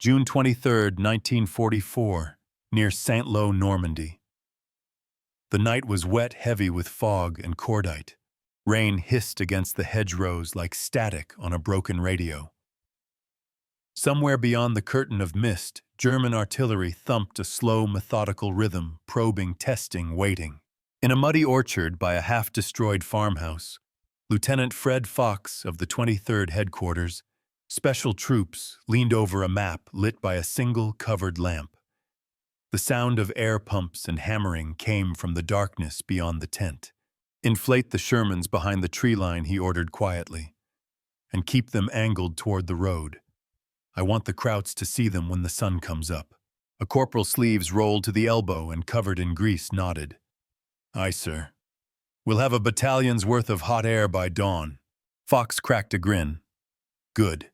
June 23, 1944, near Saint-Lô, Normandy. The night was wet, heavy with fog and cordite. Rain hissed against the hedgerows like static on a broken radio. Somewhere beyond the curtain of mist, German artillery thumped a slow, methodical rhythm, probing, testing, waiting. In a muddy orchard by a half-destroyed farmhouse, Lieutenant Fred Fox of the 23rd Headquarters, Special Troops, leaned over a map lit by a single covered lamp. The sound of air pumps and hammering came from the darkness beyond the tent. "Inflate the Shermans behind the tree line," he ordered quietly, "and keep them angled toward the road. I want the Krauts to see them when the sun comes up." A corporal's sleeves rolled to the elbow and covered in grease nodded. "Aye, sir. We'll have a battalion's worth of hot air by dawn." Fox cracked a grin. "Good.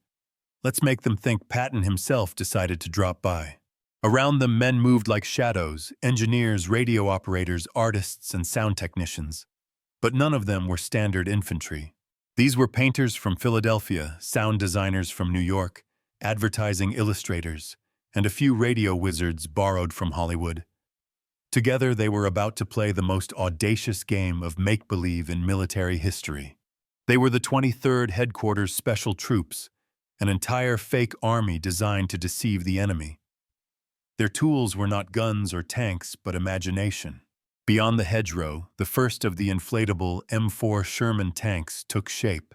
Let's make them think Patton himself decided to drop by." Around them, men moved like shadows, engineers, radio operators, artists, and sound technicians. But none of them were standard infantry. These were painters from Philadelphia, sound designers from New York, advertising illustrators, and a few radio wizards borrowed from Hollywood. Together, they were about to play the most audacious game of make-believe in military history. They were the 23rd Headquarters Special Troops, an entire fake army designed to deceive the enemy. Their tools were not guns or tanks, but imagination. Beyond the hedgerow, the first of the inflatable M4 Sherman tanks took shape.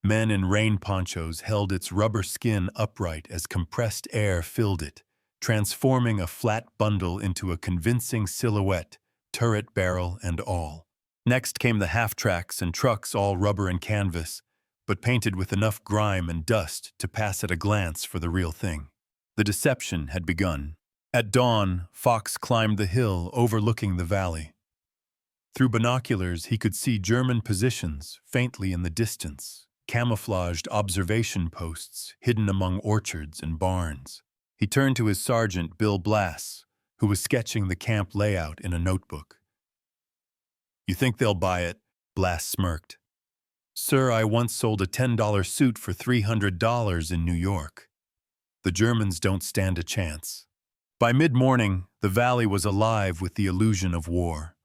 Men in rain ponchos held its rubber skin upright as compressed air filled it, transforming a flat bundle into a convincing silhouette, turret, barrel, and all. Next came the half-tracks and trucks, all rubber and canvas, but painted with enough grime and dust to pass at a glance for the real thing. The deception had begun. At dawn, Fox climbed the hill overlooking the valley. Through binoculars, he could see German positions faintly in the distance, camouflaged observation posts hidden among orchards and barns. He turned to his sergeant, Bill Blass, who was sketching the camp layout in a notebook. "You think they'll buy it?" Blass smirked. "Sir, I once sold a $10 suit for $300 in New York. The Germans don't stand a chance." By mid-morning, the valley was alive with the illusion of war.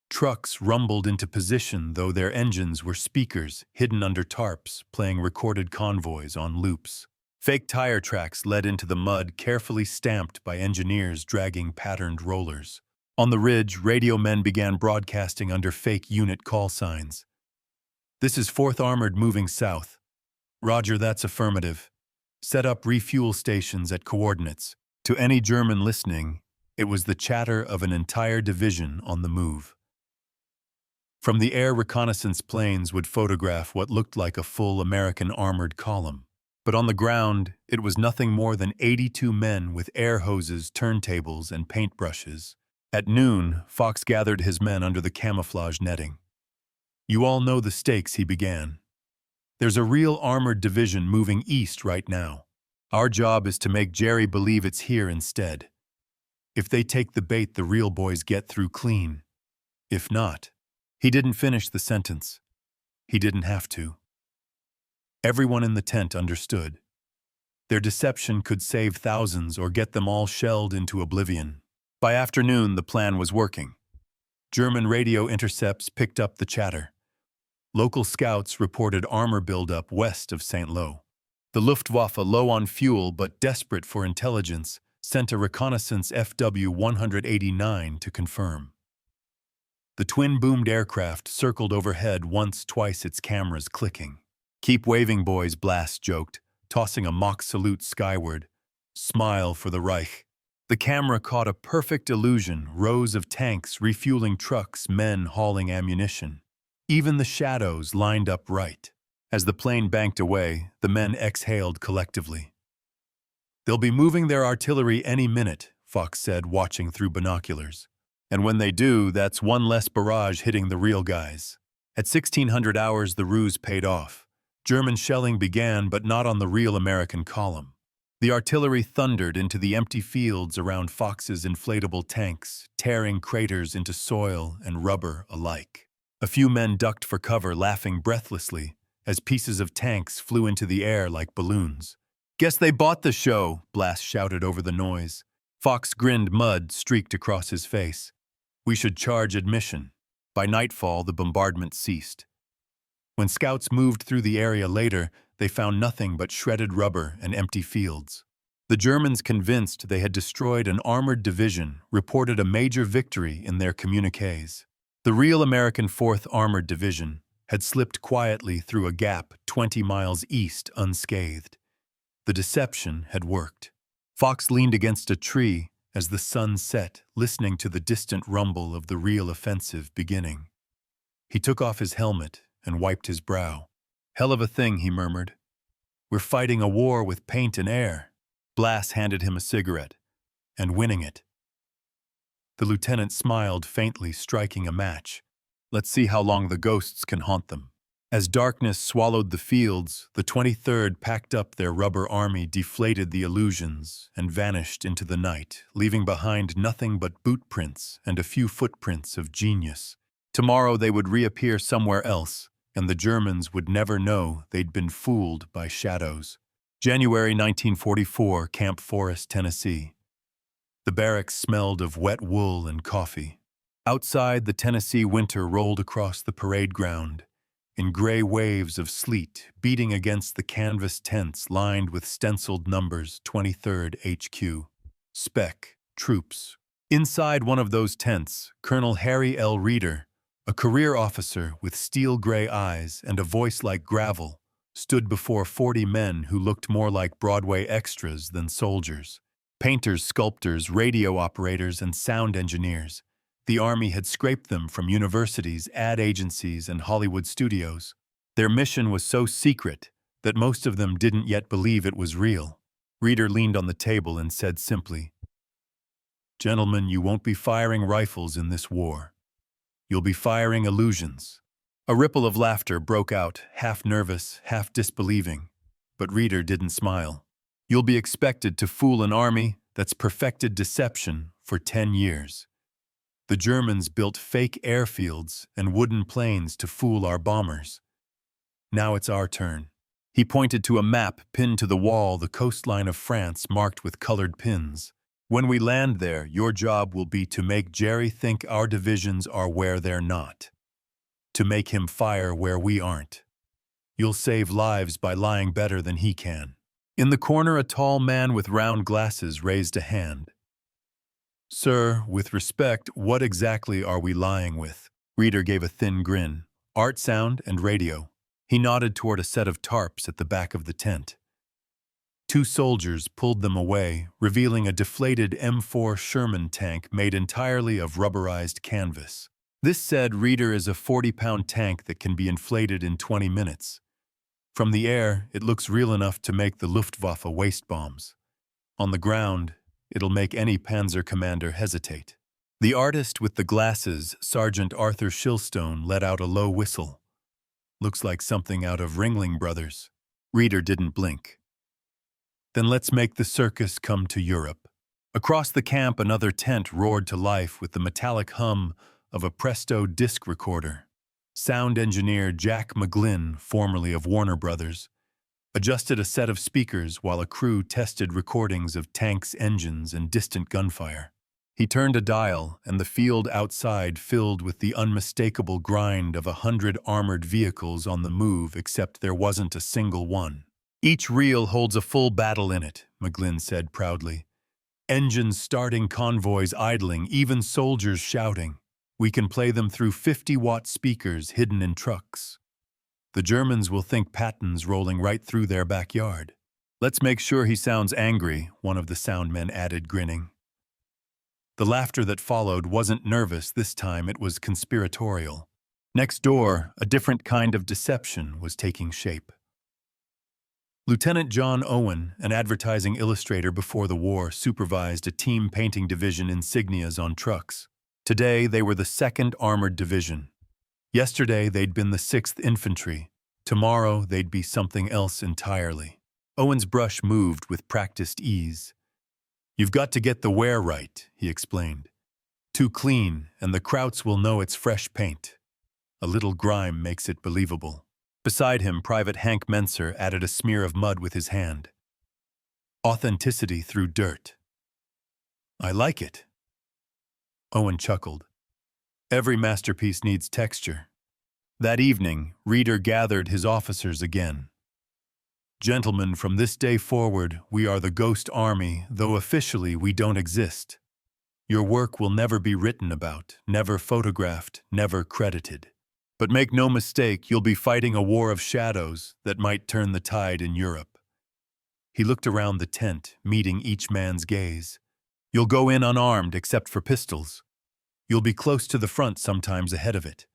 Trucks rumbled into position, though their engines were speakers hidden under tarps, playing recorded convoys on loops. Fake tire tracks led into the mud, carefully stamped by engineers dragging patterned rollers. On the ridge, radio men began broadcasting under fake unit call signs. "This is 4th Armored moving south." "Roger, that's affirmative. Set up refuel stations at coordinates." To any German listening, it was the chatter of an entire division on the move. From the air, reconnaissance planes would photograph what looked like a full American armored column. But on the ground, it was nothing more than 82 men with air hoses, turntables, and paintbrushes. At noon, Fox gathered his men under the camouflage netting. "You all know the stakes," he began. "There's a real armored division moving east right now. Our job is to make Jerry believe it's here instead. If they take the bait, the real boys get through clean. If not..." He didn't finish the sentence. He didn't have to. Everyone in the tent understood. Their deception could save thousands or get them all shelled into oblivion. By afternoon, the plan was working. German radio intercepts picked up the chatter. Local scouts reported armor buildup west of Saint-Lô. The Luftwaffe, low on fuel but desperate for intelligence, sent a reconnaissance FW-189 to confirm. The twin-boomed aircraft circled overhead once, twice, its cameras clicking. "Keep waving, boys," Blass joked, tossing a mock salute skyward. "Smile for the Reich." The camera caught a perfect illusion, rows of tanks, refueling trucks, men hauling ammunition. Even the shadows lined up right. As the plane banked away, the men exhaled collectively. "They'll be moving their artillery any minute," Fox said, watching through binoculars. "And when they do, that's one less barrage hitting the real guys." At 1600 hours, the ruse paid off. German shelling began, but not on the real American column. The artillery thundered into the empty fields around Fox's inflatable tanks, tearing craters into soil and rubber alike. A few men ducked for cover, laughing breathlessly, as pieces of tanks flew into the air like balloons. Guess they bought the show, Blast shouted over the noise. Fox grinned, mud streaked across his face. We should charge admission. By nightfall, the bombardment ceased. When scouts moved through the area later, they found nothing but shredded rubber and empty fields. The Germans, convinced they had destroyed an armored division, reported a major victory in their communiques. The real American 4th Armored Division had slipped quietly through a gap 20 miles east unscathed. The deception had worked. Fox leaned against a tree as the sun set, listening to the distant rumble of the real offensive beginning. He took off his helmet and wiped his brow. Hell of a thing, he murmured. We're fighting a war with paint and air. Blass handed him a cigarette, and winning it. The lieutenant smiled faintly, striking a match. Let's see how long the ghosts can haunt them. As darkness swallowed the fields, the 23rd packed up their rubber army, deflated the illusions, and vanished into the night, leaving behind nothing but boot prints and a few footprints of genius. Tomorrow they would reappear somewhere else, and the Germans would never know they'd been fooled by shadows. January 1944, Camp Forest, Tennessee. The barracks smelled of wet wool and coffee. Outside, the Tennessee winter rolled across the parade ground, in gray waves of sleet beating against the canvas tents lined with stenciled numbers 23rd HQ. Spec, troops. Inside one of those tents, Colonel Harry L. Reeder, a career officer with steel-gray eyes and a voice like gravel, stood before 40 men who looked more like Broadway extras than soldiers. Painters, sculptors, radio operators, and sound engineers. The Army had scraped them from universities, ad agencies, and Hollywood studios. Their mission was so secret that most of them didn't yet believe it was real. Reeder leaned on the table and said simply, "Gentlemen, you won't be firing rifles in this war. You'll be firing illusions." A ripple of laughter broke out, half nervous, half disbelieving, but Reeder didn't smile. You'll be expected to fool an army that's perfected deception for 10 years. The Germans built fake airfields and wooden planes to fool our bombers. Now it's our turn. He pointed to a map pinned to the wall, the coastline of France marked with colored pins. When we land there, your job will be to make Jerry think our divisions are where they're not. To make him fire where we aren't. You'll save lives by lying better than he can. In the corner, a tall man with round glasses raised a hand. Sir, with respect, what exactly are we lying with? Reeder gave a thin grin. Art, sound, and radio. He nodded toward a set of tarps at the back of the tent. Two soldiers pulled them away, revealing a deflated M4 Sherman tank made entirely of rubberized canvas. This, said Reeder, is a 40-pound tank that can be inflated in 20 minutes. From the air, it looks real enough to make the Luftwaffe waste bombs. On the ground, it'll make any Panzer commander hesitate. The artist with the glasses, Sergeant Arthur Shilstone, let out a low whistle. Looks like something out of Ringling Brothers. Reeder didn't blink. Then let's make the circus come to Europe. Across the camp, another tent roared to life with the metallic hum of a Presto disc recorder. Sound engineer Jack McGlynn, formerly of Warner Brothers, adjusted a set of speakers while a crew tested recordings of tanks' engines and distant gunfire. He turned a dial, and the field outside filled with the unmistakable grind of 100 armored vehicles on the move, except there wasn't a single one. Each reel holds a full battle in it, McGlynn said proudly. Engines starting, convoys idling, even soldiers shouting. We can play them through 50-watt speakers hidden in trucks. The Germans will think Patton's rolling right through their backyard. Let's make sure he sounds angry, one of the sound men added, grinning. The laughter that followed wasn't nervous this time, it was conspiratorial. Next door, a different kind of deception was taking shape. Lieutenant John Owen, an advertising illustrator before the war, supervised a team painting division insignias on trucks. Today, they were the 2nd Armored Division. Yesterday, they'd been the 6th Infantry. Tomorrow, they'd be something else entirely. Owen's brush moved with practiced ease. You've got to get the wear right, he explained. Too clean, and the Krauts will know it's fresh paint. A little grime makes it believable. Beside him, Private Hank Menser added a smear of mud with his hand. Authenticity through dirt. I like it. Owen chuckled. Every masterpiece needs texture. That evening, Reeder gathered his officers again. Gentlemen, from this day forward, we are the Ghost Army, though officially we don't exist. Your work will never be written about, never photographed, never credited. But make no mistake, you'll be fighting a war of shadows that might turn the tide in Europe. He looked around the tent, meeting each man's gaze. You'll go in unarmed except for pistols. You'll be close to the front, sometimes ahead of it.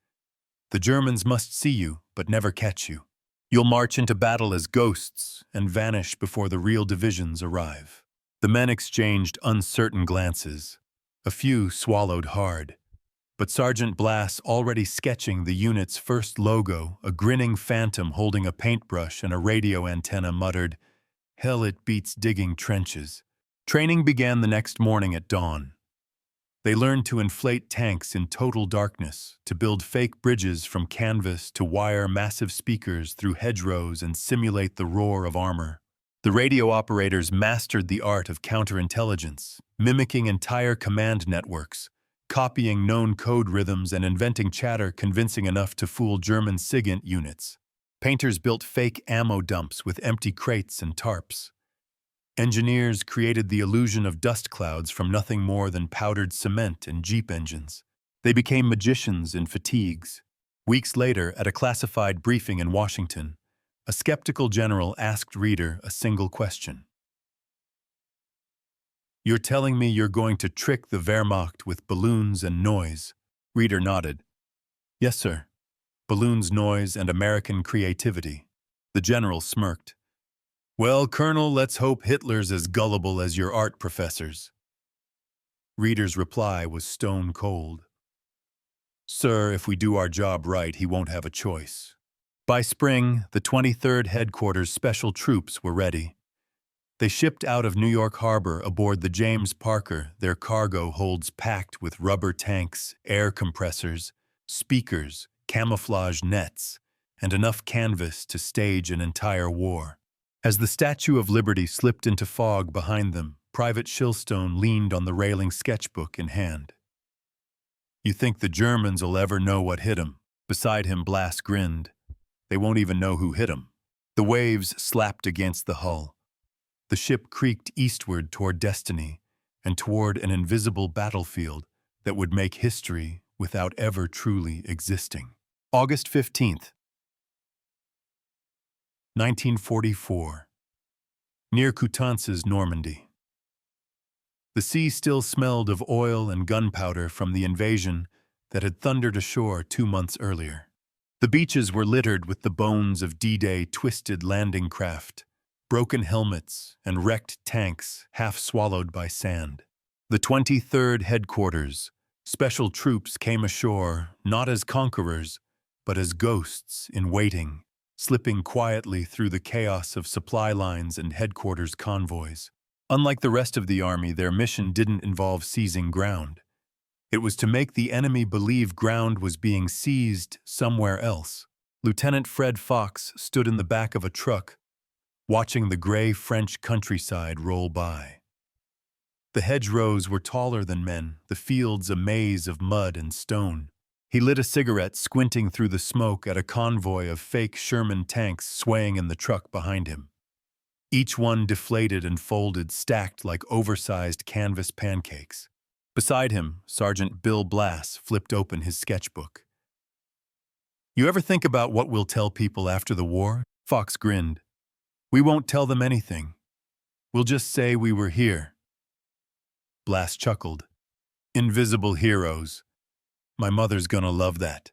The Germans must see you, but never catch you. You'll march into battle as ghosts and vanish before the real divisions arrive. The men exchanged uncertain glances. A few swallowed hard. But Sergeant Blass, already sketching the unit's first logo, a grinning phantom holding a paintbrush and a radio antenna, muttered, "Hell, it beats digging trenches." Training began the next morning at dawn. They learned to inflate tanks in total darkness, to build fake bridges from canvas, to wire massive speakers through hedgerows and simulate the roar of armor. The radio operators mastered the art of counterintelligence, mimicking entire command networks, copying known code rhythms and inventing chatter convincing enough to fool German SIGINT units. Painters built fake ammo dumps with empty crates and tarps. Engineers created the illusion of dust clouds from nothing more than powdered cement and Jeep engines. They became magicians in fatigues. Weeks later, at a classified briefing in Washington, a skeptical general asked Reeder a single question. "You're telling me you're going to trick the Wehrmacht with balloons and noise?" Reeder nodded. "Yes, sir. Balloons, noise, and American creativity." The general smirked. "Well, Colonel, let's hope Hitler's as gullible as your art professors." Reeder's reply was stone cold. "Sir, if we do our job right, he won't have a choice." By spring, the 23rd Headquarters Special Troops were ready. They shipped out of New York Harbor aboard the James Parker, their cargo holds packed with rubber tanks, air compressors, speakers, camouflage nets, and enough canvas to stage an entire war. As the Statue of Liberty slipped into fog behind them, Private Shilstone leaned on the railing, sketchbook in hand. "You think the Germans'll ever know what hit 'em?" Beside him, Blass grinned. "They won't even know who hit 'em." The waves slapped against the hull. The ship creaked eastward toward destiny and toward an invisible battlefield that would make history without ever truly existing. August 15th, 1944. Near Coutances, Normandy. The sea still smelled of oil and gunpowder from the invasion that had thundered ashore 2 months earlier. The beaches were littered with the bones of D-Day twisted landing craft, broken helmets, and wrecked tanks half swallowed by sand. The 23rd Headquarters Special Troops came ashore not as conquerors, but as ghosts in waiting, slipping quietly through the chaos of supply lines and headquarters convoys. Unlike the rest of the army, their mission didn't involve seizing ground. It was to make the enemy believe ground was being seized somewhere else. Lieutenant Fred Fox stood in the back of a truck, watching the gray French countryside roll by. The hedgerows were taller than men, the fields a maze of mud and stone. He lit a cigarette, squinting through the smoke at a convoy of fake Sherman tanks swaying in the truck behind him. Each one deflated and folded, stacked like oversized canvas pancakes. Beside him, Sergeant Bill Blass flipped open his sketchbook. "You ever think about what we'll tell people after the war?" Fox grinned. "We won't tell them anything. We'll just say we were here." Blass chuckled. "Invisible heroes. My mother's gonna love that."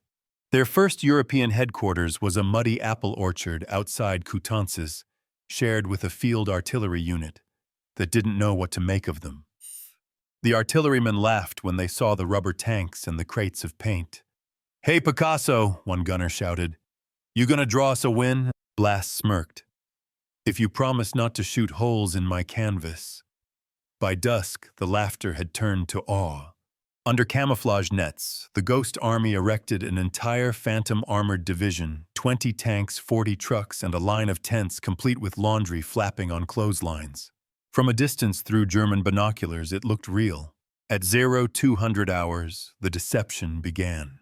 Their first European headquarters was a muddy apple orchard outside Coutances, shared with a field artillery unit that didn't know what to make of them. The artillerymen laughed when they saw the rubber tanks and the crates of paint. "Hey, Picasso," one gunner shouted. "You gonna draw us a win?" Blass smirked. "If you promise not to shoot holes in my canvas." By dusk, the laughter had turned to awe. Under camouflage nets, the Ghost Army erected an entire Phantom armored division, 20 tanks, 40 trucks, and a line of tents complete with laundry flapping on clotheslines. From a distance through German binoculars, it looked real. At 0200 hours, the deception began.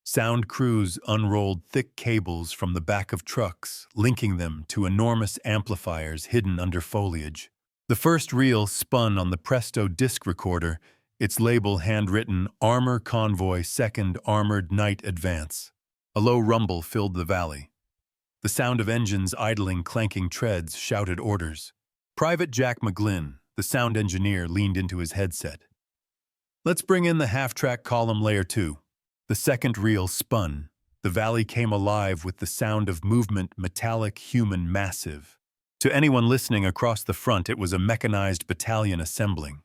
Sound crews unrolled thick cables from the back of trucks, linking them to enormous amplifiers hidden under foliage. The first reel spun on the Presto disc recorder, its label handwritten Armor Convoy 2nd Armored Night Advance. A low rumble filled the valley. The sound of engines idling, clanking treads shouted orders. Private Jack McGlynn, the sound engineer, leaned into his headset. "Let's bring in the half-track column layer 2. The second reel spun. The valley came alive with the sound of movement, metallic, human, massive. To anyone listening across the front, it was a mechanized battalion assembling.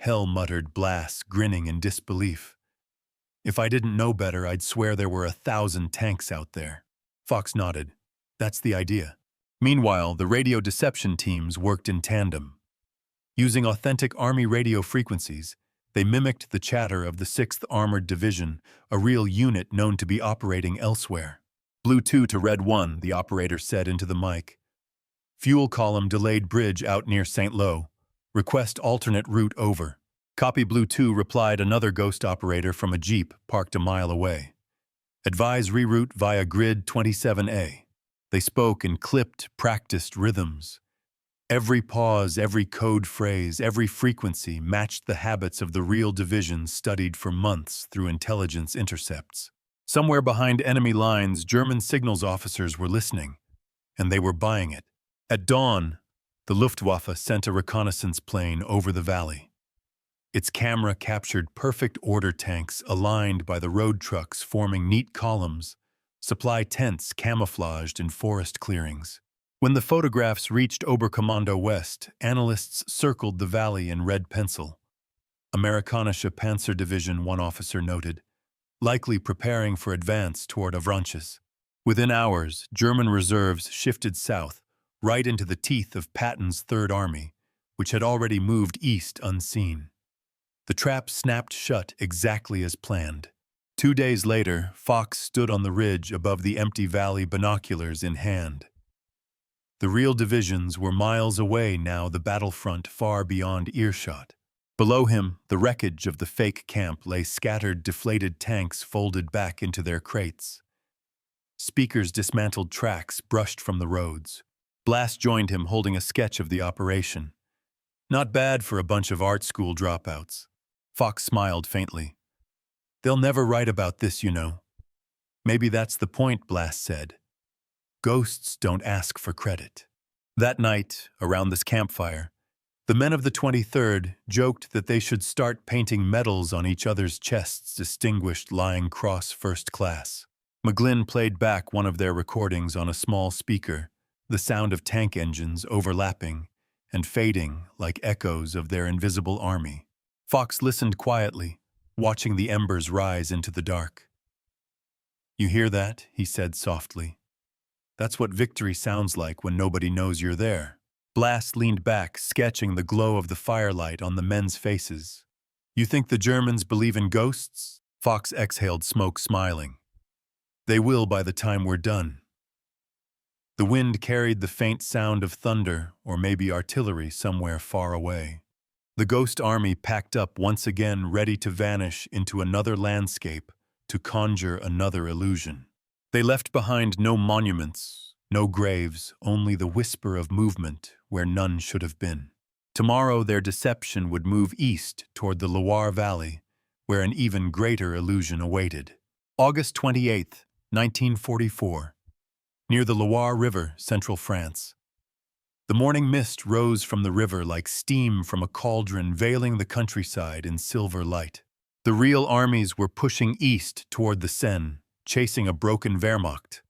"Hell," muttered Blass, grinning in disbelief. "If I didn't know better, I'd swear there were 1,000 tanks out there." Fox nodded. "That's the idea." Meanwhile, the radio deception teams worked in tandem. Using authentic Army radio frequencies, they mimicked the chatter of the 6th Armored Division, a real unit known to be operating elsewhere. "Blue 2 to Red 1, the operator said into the mic. "Fuel column delayed bridge out near St. Lo. Request alternate route over." "Copy, Blue 2, replied another ghost operator from a Jeep parked a mile away. "Advise reroute via grid 27A. They spoke in clipped, practiced rhythms. Every pause, every code phrase, every frequency matched the habits of the real divisions studied for months through intelligence intercepts. Somewhere behind enemy lines, German signals officers were listening, and they were buying it. At dawn, the Luftwaffe sent a reconnaissance plane over the valley. Its camera captured perfect order tanks aligned by the road trucks forming neat columns, supply tents camouflaged in forest clearings. When the photographs reached Oberkommando West, analysts circled the valley in red pencil. "Amerikanische Panzer Division," one officer noted, likely preparing for advance toward Avranches. Within hours, German reserves shifted south, right into the teeth of Patton's Third Army, which had already moved east unseen. The trap snapped shut exactly as planned. 2 days later, Fox stood on the ridge above the empty valley, binoculars in hand. The real divisions were miles away now, the battlefront far beyond earshot. Below him, the wreckage of the fake camp lay, scattered deflated tanks folded back into their crates. Speakers dismantled tracks brushed from the roads. Blass joined him, holding a sketch of the operation. "Not bad for a bunch of art school dropouts." Fox smiled faintly. "They'll never write about this, you know." "Maybe that's the point," Blass said. "Ghosts don't ask for credit." That night, around this campfire, the men of the 23rd joked that they should start painting medals on each other's chests, distinguished lying cross first class. McGlynn played back one of their recordings on a small speaker, the sound of tank engines overlapping and fading like echoes of their invisible army. Fox listened quietly, watching the embers rise into the dark. "You hear that?" he said softly. "That's what victory sounds like when nobody knows you're there." Blass leaned back, sketching the glow of the firelight on the men's faces. "You think the Germans believe in ghosts?" Fox exhaled smoke, smiling. "They will by the time we're done." The wind carried the faint sound of thunder, or maybe artillery somewhere far away. The ghost army packed up once again, ready to vanish into another landscape, to conjure another illusion. They left behind no monuments, no graves, only the whisper of movement where none should have been. Tomorrow their deception would move east toward the Loire Valley, where an even greater illusion awaited. August 28, 1944. Near the Loire River, central France. The morning mist rose from the river like steam from a cauldron, veiling the countryside in silver light. The real armies were pushing east toward the Seine, chasing a broken Wehrmacht.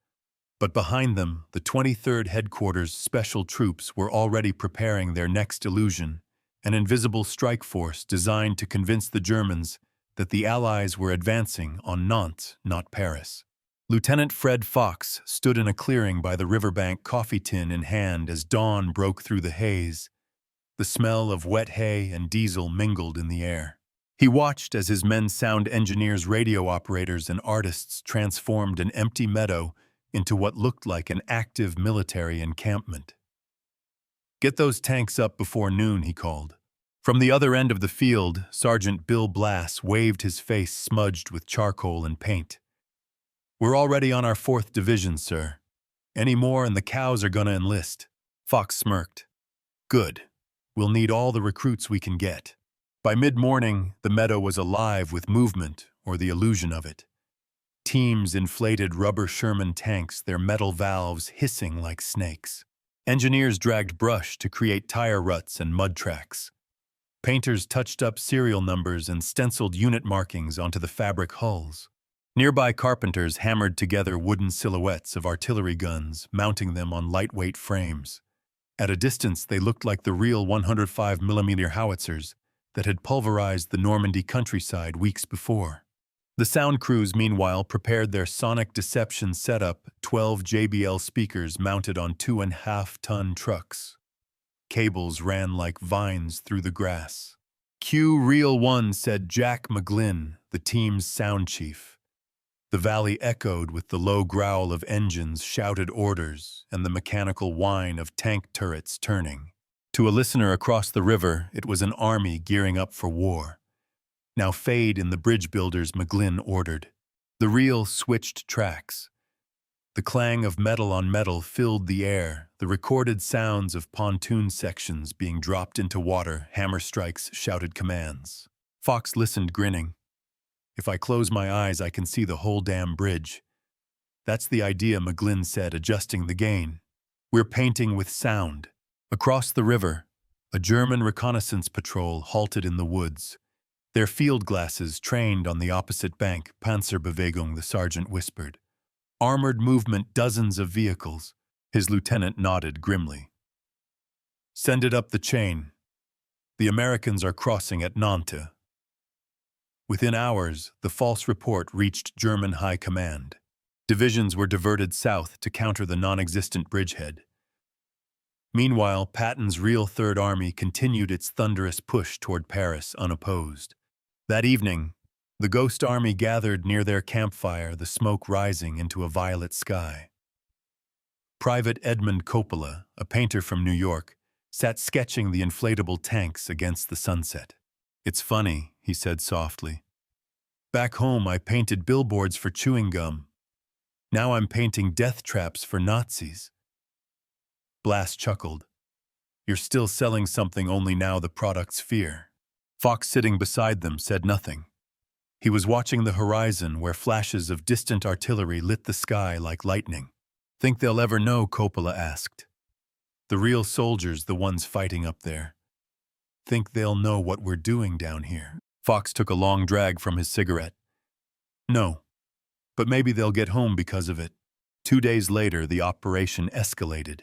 But behind them, the 23rd Headquarters special troops were already preparing their next illusion, an invisible strike force designed to convince the Germans that the Allies were advancing on Nantes, not Paris. Lieutenant Fred Fox stood in a clearing by the riverbank, coffee tin in hand, as dawn broke through the haze. The smell of wet hay and diesel mingled in the air. He watched as his men, sound engineers, radio operators, and artists transformed an empty meadow into what looked like an active military encampment. "Get those tanks up before noon," he called. From the other end of the field, Sergeant Bill Blass waved, his face smudged with charcoal and paint. "We're already on our 4th division, sir. Any more and the cows are gonna enlist." Fox smirked. "Good. We'll need all the recruits we can get." By mid-morning, the meadow was alive with movement, or the illusion of it. Teams inflated rubber Sherman tanks, their metal valves hissing like snakes. Engineers dragged brush to create tire ruts and mud tracks. Painters touched up serial numbers and stenciled unit markings onto the fabric hulls. Nearby carpenters hammered together wooden silhouettes of artillery guns, mounting them on lightweight frames. At a distance, they looked like the real 105mm howitzers that had pulverized the Normandy countryside weeks before. The sound crews, meanwhile, prepared their sonic deception setup, 12 JBL speakers mounted on 2.5-ton trucks. Cables ran like vines through the grass. "Cue Reel 1, said Jack McGlynn, the team's sound chief. The valley echoed with the low growl of engines, shouted orders, and the mechanical whine of tank turrets turning. To a listener across the river, it was an army gearing up for war. "Now fade in the bridge builders," McGlynn ordered. The reel switched tracks. The clang of metal on metal filled the air, the recorded sounds of pontoon sections being dropped into water, hammer strikes shouted commands. Fox listened, grinning. "If I close my eyes, I can see the whole damn bridge." "That's the idea," McGlynn said, adjusting the gain. "We're painting with sound." Across the river, a German reconnaissance patrol halted in the woods. Their field glasses trained on the opposite bank. "Panzerbewegung," the sergeant whispered. "Armored movement, dozens of vehicles." His lieutenant nodded grimly. "Send it up the chain. The Americans are crossing at Nantes." Within hours, the false report reached German high command. Divisions were diverted south to counter the non-existent bridgehead. Meanwhile, Patton's real Third Army continued its thunderous push toward Paris unopposed. That evening, the Ghost Army gathered near their campfire, the smoke rising into a violet sky. Private Edmund Coppola, a painter from New York, sat sketching the inflatable tanks against the sunset. "It's funny," he said softly. "Back home, I painted billboards for chewing gum. Now I'm painting death traps for Nazis." Blass chuckled. "You're still selling something, only now the product's fear." Fox, sitting beside them, said nothing. He was watching the horizon, where flashes of distant artillery lit the sky like lightning. "Think they'll ever know?" Coppola asked. "The real soldiers, the ones fighting up there. Think they'll know what we're doing down here?" Fox took a long drag from his cigarette. "No, but maybe they'll get home because of it." 2 days later, the operation escalated.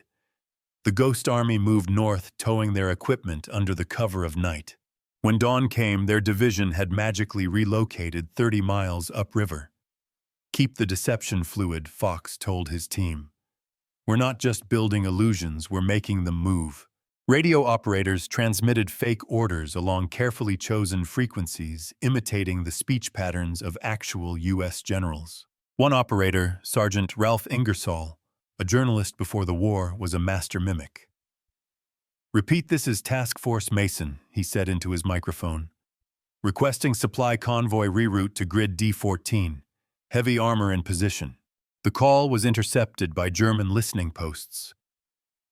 The Ghost Army moved north, towing their equipment under the cover of night. When dawn came, their division had magically relocated 30 miles upriver. "Keep the deception fluid," Fox told his team. "We're not just building illusions, we're making them move." Radio operators transmitted fake orders along carefully chosen frequencies, imitating the speech patterns of actual U.S. generals. One operator, Sergeant Ralph Ingersoll, a journalist before the war, was a master mimic. "Repeat, this is Task Force Mason," he said into his microphone. "Requesting supply convoy reroute to grid D14. Heavy armor in position." The call was intercepted by German listening posts.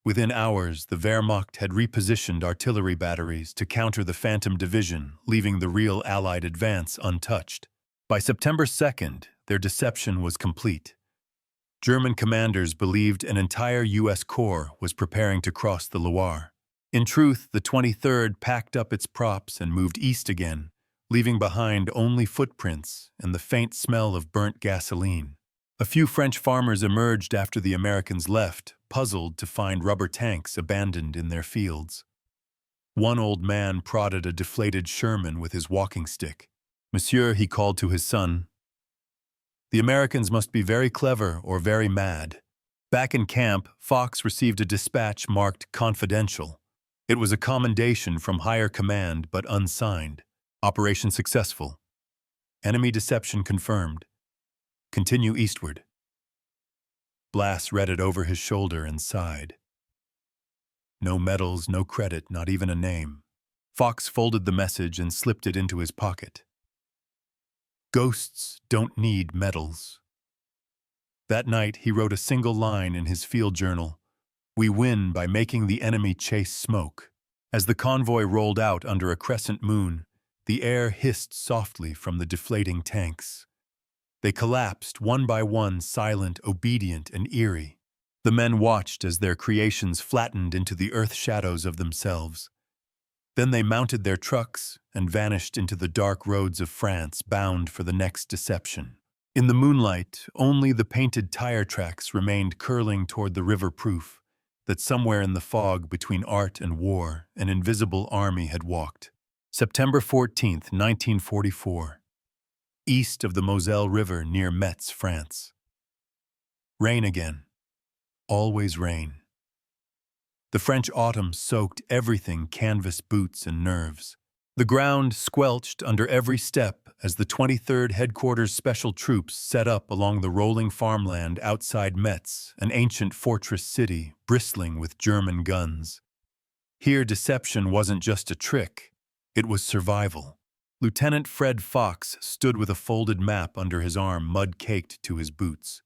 Within hours, the Wehrmacht had repositioned artillery batteries to counter the Phantom Division, leaving the real Allied advance untouched. By September 2nd, their deception was complete. German commanders believed an entire U.S. corps was preparing to cross the Loire. In truth, the 23rd packed up its props and moved east again, leaving behind only footprints and the faint smell of burnt gasoline. A few French farmers emerged after the Americans left, puzzled to find rubber tanks abandoned in their fields. One old man prodded a deflated Sherman with his walking stick. "Monsieur," he called to his son, "the Americans must be very clever or very mad." Back in camp, Fox received a dispatch marked "Confidential." It was a commendation from higher command, but unsigned. "Operation successful. Enemy deception confirmed. Continue eastward." Blass read it over his shoulder and sighed. No medals, no credit, not even a name. Fox folded the message and slipped it into his pocket. Ghosts don't need medals. That night, he wrote a single line in his field journal. We win by making the enemy chase smoke. As the convoy rolled out under a crescent moon, the air hissed softly from the deflating tanks. They collapsed one by one, silent, obedient, and eerie. The men watched as their creations flattened into the earth shadows of themselves. Then they mounted their trucks and vanished into the dark roads of France, bound for the next deception. In the moonlight, only the painted tire tracks remained curling toward the river, proof that somewhere in the fog between art and war, an invisible army had walked. September 14th, 1944. East of the Moselle River near Metz, France. Rain again. Always rain. The French autumn soaked everything, canvas, boots, and nerves. The ground squelched under every step as the 23rd Headquarters Special Troops set up along the rolling farmland outside Metz, an ancient fortress city bristling with German guns. Here deception wasn't just a trick, it was survival. Lieutenant Fred Fox stood with a folded map under his arm, mud-caked to his boots.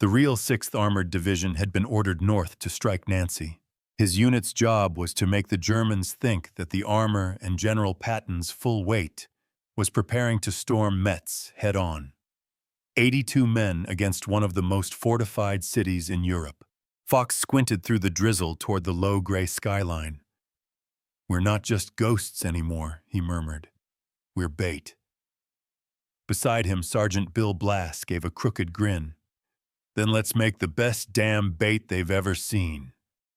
The real 6th Armored Division had been ordered north to strike Nancy. His unit's job was to make the Germans think that the armor and General Patton's full weight was preparing to storm Metz head-on. 82 men against one of the most fortified cities in Europe. Fox squinted through the drizzle toward the low gray skyline. We're not just ghosts anymore, he murmured. We're bait. Beside him, Sergeant Bill Blass gave a crooked grin. Then let's make the best damn bait they've ever seen.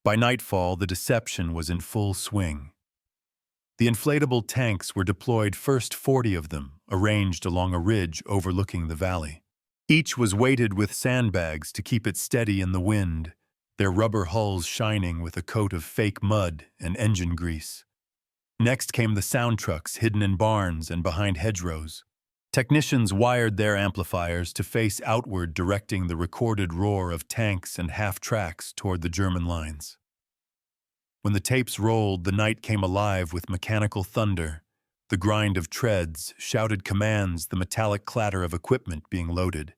By nightfall, the deception was in full swing. The inflatable tanks were deployed, first 40 of them, arranged along a ridge overlooking the valley. Each was weighted with sandbags to keep it steady in the wind, their rubber hulls shining with a coat of fake mud and engine grease. Next came the sound trucks hidden in barns and behind hedgerows. Technicians wired their amplifiers to face outward, directing the recorded roar of tanks and half-tracks toward the German lines. When the tapes rolled, the night came alive with mechanical thunder, the grind of treads, shouted commands, the metallic clatter of equipment being loaded.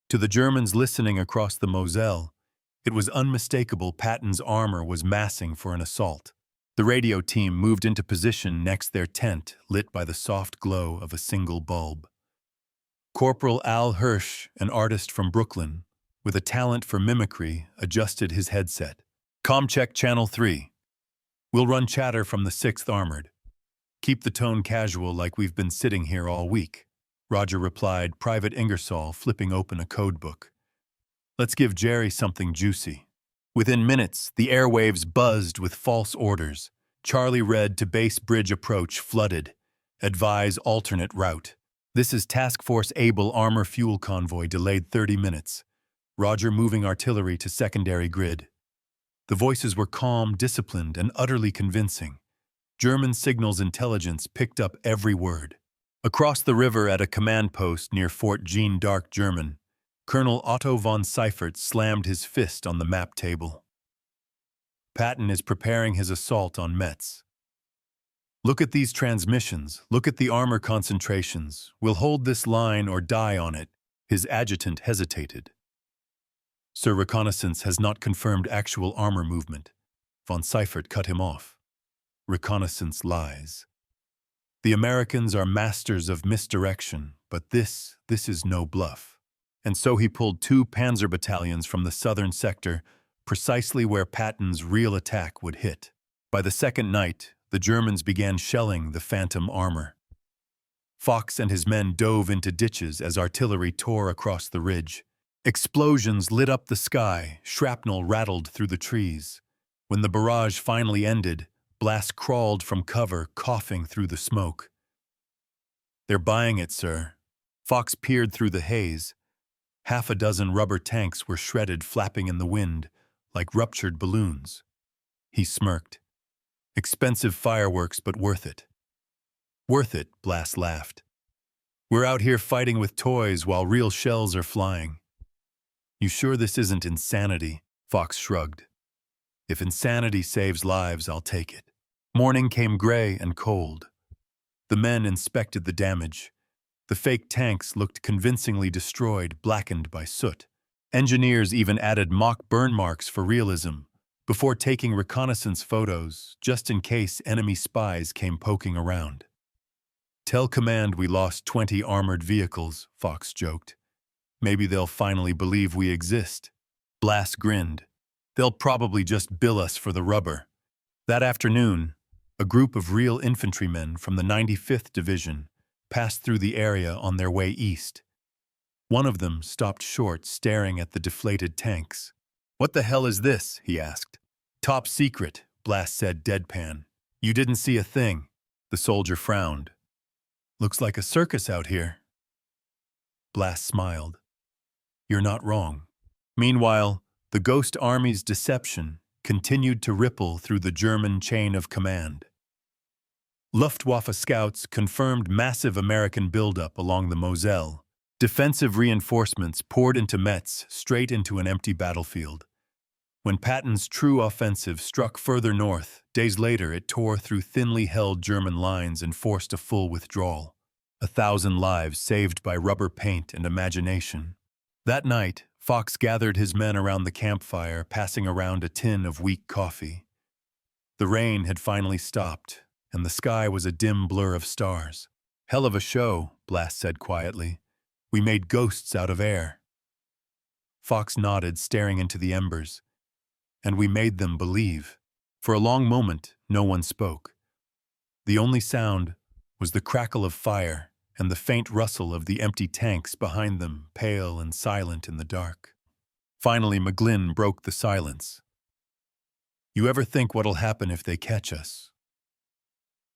To the Germans listening across the Moselle, it was unmistakable Patton's armor was massing for an assault. The radio team moved into position next their tent, lit by the soft glow of a single bulb. Corporal Al Hirsch, an artist from Brooklyn, with a talent for mimicry, adjusted his headset. "Comcheck Channel 3. We'll run chatter from the 6th Armored. Keep the tone casual like we've been sitting here all week," Roger replied, Private Ingersoll flipping open a code book. "Let's give Jerry something juicy." Within minutes, the airwaves buzzed with false orders. Charlie read to base bridge approach flooded. Advise alternate route. This is Task Force Able armor fuel convoy delayed 30 minutes. Roger moving artillery to secondary grid. The voices were calm, disciplined, and utterly convincing. German signals intelligence picked up every word. Across the river at a command post near Fort Jean d'Arc, German, Colonel Otto von Seifert slammed his fist on the map table. Patton is preparing his assault on Metz. Look at these transmissions, look at the armor concentrations. We'll hold this line or die on it. His adjutant hesitated. Sir, reconnaissance has not confirmed actual armor movement. Von Seifert cut him off. Reconnaissance lies. The Americans are masters of misdirection, but this is no bluff. And so he pulled 2 Panzer battalions from the southern sector, precisely where Patton's real attack would hit. By the second night, the Germans began shelling the phantom armor. Fox and his men dove into ditches as artillery tore across the ridge. Explosions lit up the sky, shrapnel rattled through the trees. When the barrage finally ended, Blass crawled from cover, coughing through the smoke. "They're buying it, sir." Fox peered through the haze. Half a dozen rubber tanks were shredded, flapping in the wind, like ruptured balloons. He smirked. "Expensive fireworks, but worth it." "Worth it," Blass laughed. "We're out here fighting with toys while real shells are flying." "You sure this isn't insanity?" Fox shrugged. If insanity saves lives, I'll take it. Morning came gray and cold. The men inspected the damage. The fake tanks looked convincingly destroyed, blackened by soot. Engineers even added mock burn marks for realism, before taking reconnaissance photos, just in case enemy spies came poking around. "Tell command we lost 20 armored vehicles," Fox joked. "Maybe they'll finally believe we exist." Blass grinned. "They'll probably just bill us for the rubber." That afternoon, a group of real infantrymen from the 95th Division passed through the area on their way east. One of them stopped short, staring at the deflated tanks. "What the hell is this?" he asked. "Top secret," Blass said deadpan. "You didn't see a thing." The soldier frowned. "Looks like a circus out here." Blass smiled. "You're not wrong." Meanwhile, the Ghost Army's deception continued to ripple through the German chain of command. Luftwaffe scouts confirmed massive American buildup along the Moselle. Defensive reinforcements poured into Metz, straight into an empty battlefield. When Patton's true offensive struck further north, days later it tore through thinly held German lines and forced a full withdrawal. 1,000 lives saved by rubber paint and imagination. That night, Fox gathered his men around the campfire, passing around a tin of weak coffee. The rain had finally stopped, and the sky was a dim blur of stars. "Hell of a show," Blass said quietly. "We made ghosts out of air." Fox nodded, staring into the embers. "And we made them believe." For a long moment, no one spoke. The only sound was the crackle of fire and the faint rustle of the empty tanks behind them, pale and silent in the dark. Finally, McGlynn broke the silence. "You ever think what'll happen if they catch us?"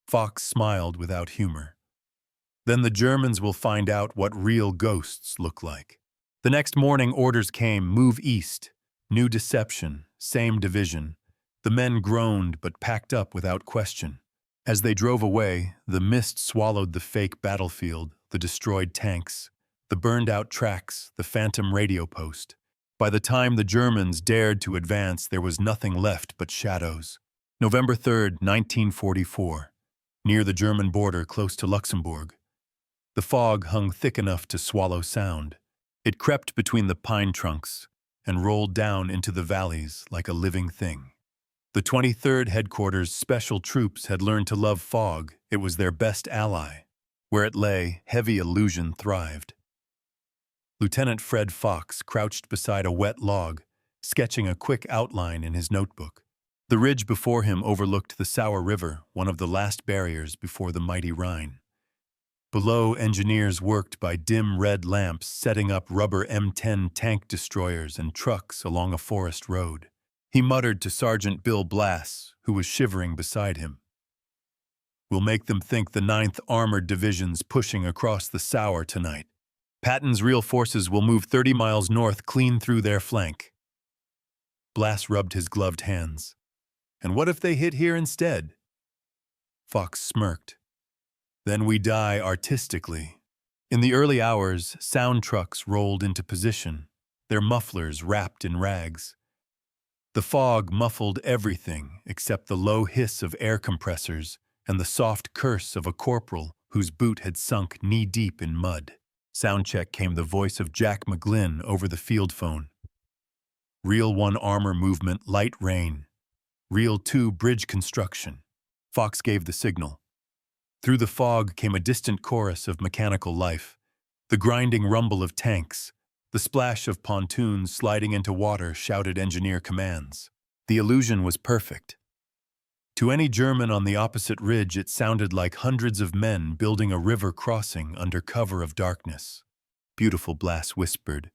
Fox smiled without humor. "Then the Germans will find out what real ghosts look like." The next morning, orders came: move east. New deception, same division. The men groaned but packed up without question. As they drove away, the mist swallowed the fake battlefield, the destroyed tanks, the burned-out tracks, the phantom radio post. By the time the Germans dared to advance, there was nothing left but shadows. November 3rd, 1944, near the German border close to Luxembourg. The fog hung thick enough to swallow sound. It crept between the pine trunks and rolled down into the valleys like a living thing. The 23rd Headquarters Special Troops had learned to love fog. It was their best ally. Where it lay, heavy illusion thrived. Lieutenant Fred Fox crouched beside a wet log, sketching a quick outline in his notebook. The ridge before him overlooked the Sauer River, one of the last barriers before the mighty Rhine. Below, engineers worked by dim red lamps, setting up rubber M10 tank destroyers and trucks along a forest road. He muttered to Sergeant Bill Blass, who was shivering beside him. "We'll make them think the 9th Armored Division's pushing across the Sauer tonight. Patton's real forces will move 30 miles north, clean through their flank." Blass rubbed his gloved hands. "And what if they hit here instead?" Fox smirked. "Then we die artistically." In the early hours, sound trucks rolled into position, their mufflers wrapped in rags. The fog muffled everything except the low hiss of air compressors and the soft curse of a corporal whose boot had sunk knee-deep in mud. Soundcheck came the voice of Jack McGlynn over the field phone. "Reel 1 armor movement, light rain. Reel 2 bridge construction." Fox gave the signal. Through the fog came a distant chorus of mechanical life, the grinding rumble of tanks. The splash of pontoons sliding into water shouted engineer commands. The illusion was perfect. To any German on the opposite ridge, it sounded like hundreds of men building a river crossing under cover of darkness. "Beautiful," Blass whispered.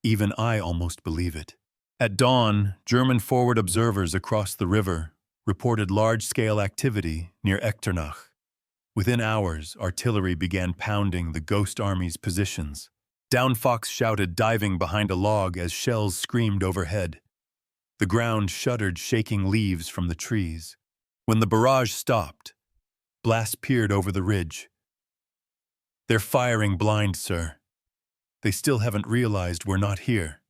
"Even I almost believe it." At dawn, German forward observers across the river reported large-scale activity near Echternach. Within hours, artillery began pounding the Ghost Army's positions. Down Fox shouted, diving behind a log as shells screamed overhead. The ground shuddered, shaking leaves from the trees. When the barrage stopped, Blass peered over the ridge. "They're firing blind, sir. They still haven't realized we're not here.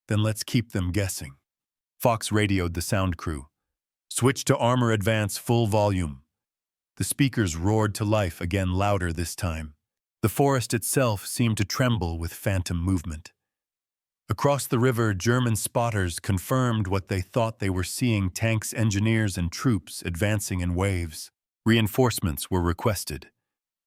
Then let's keep them guessing." Fox radioed the sound crew. "Switch to armor advance full volume." The speakers roared to life again, louder this time. The forest itself seemed to tremble with phantom movement. Across the river, German spotters confirmed what they thought they were seeing: tanks, engineers, and troops advancing in waves. Reinforcements were requested.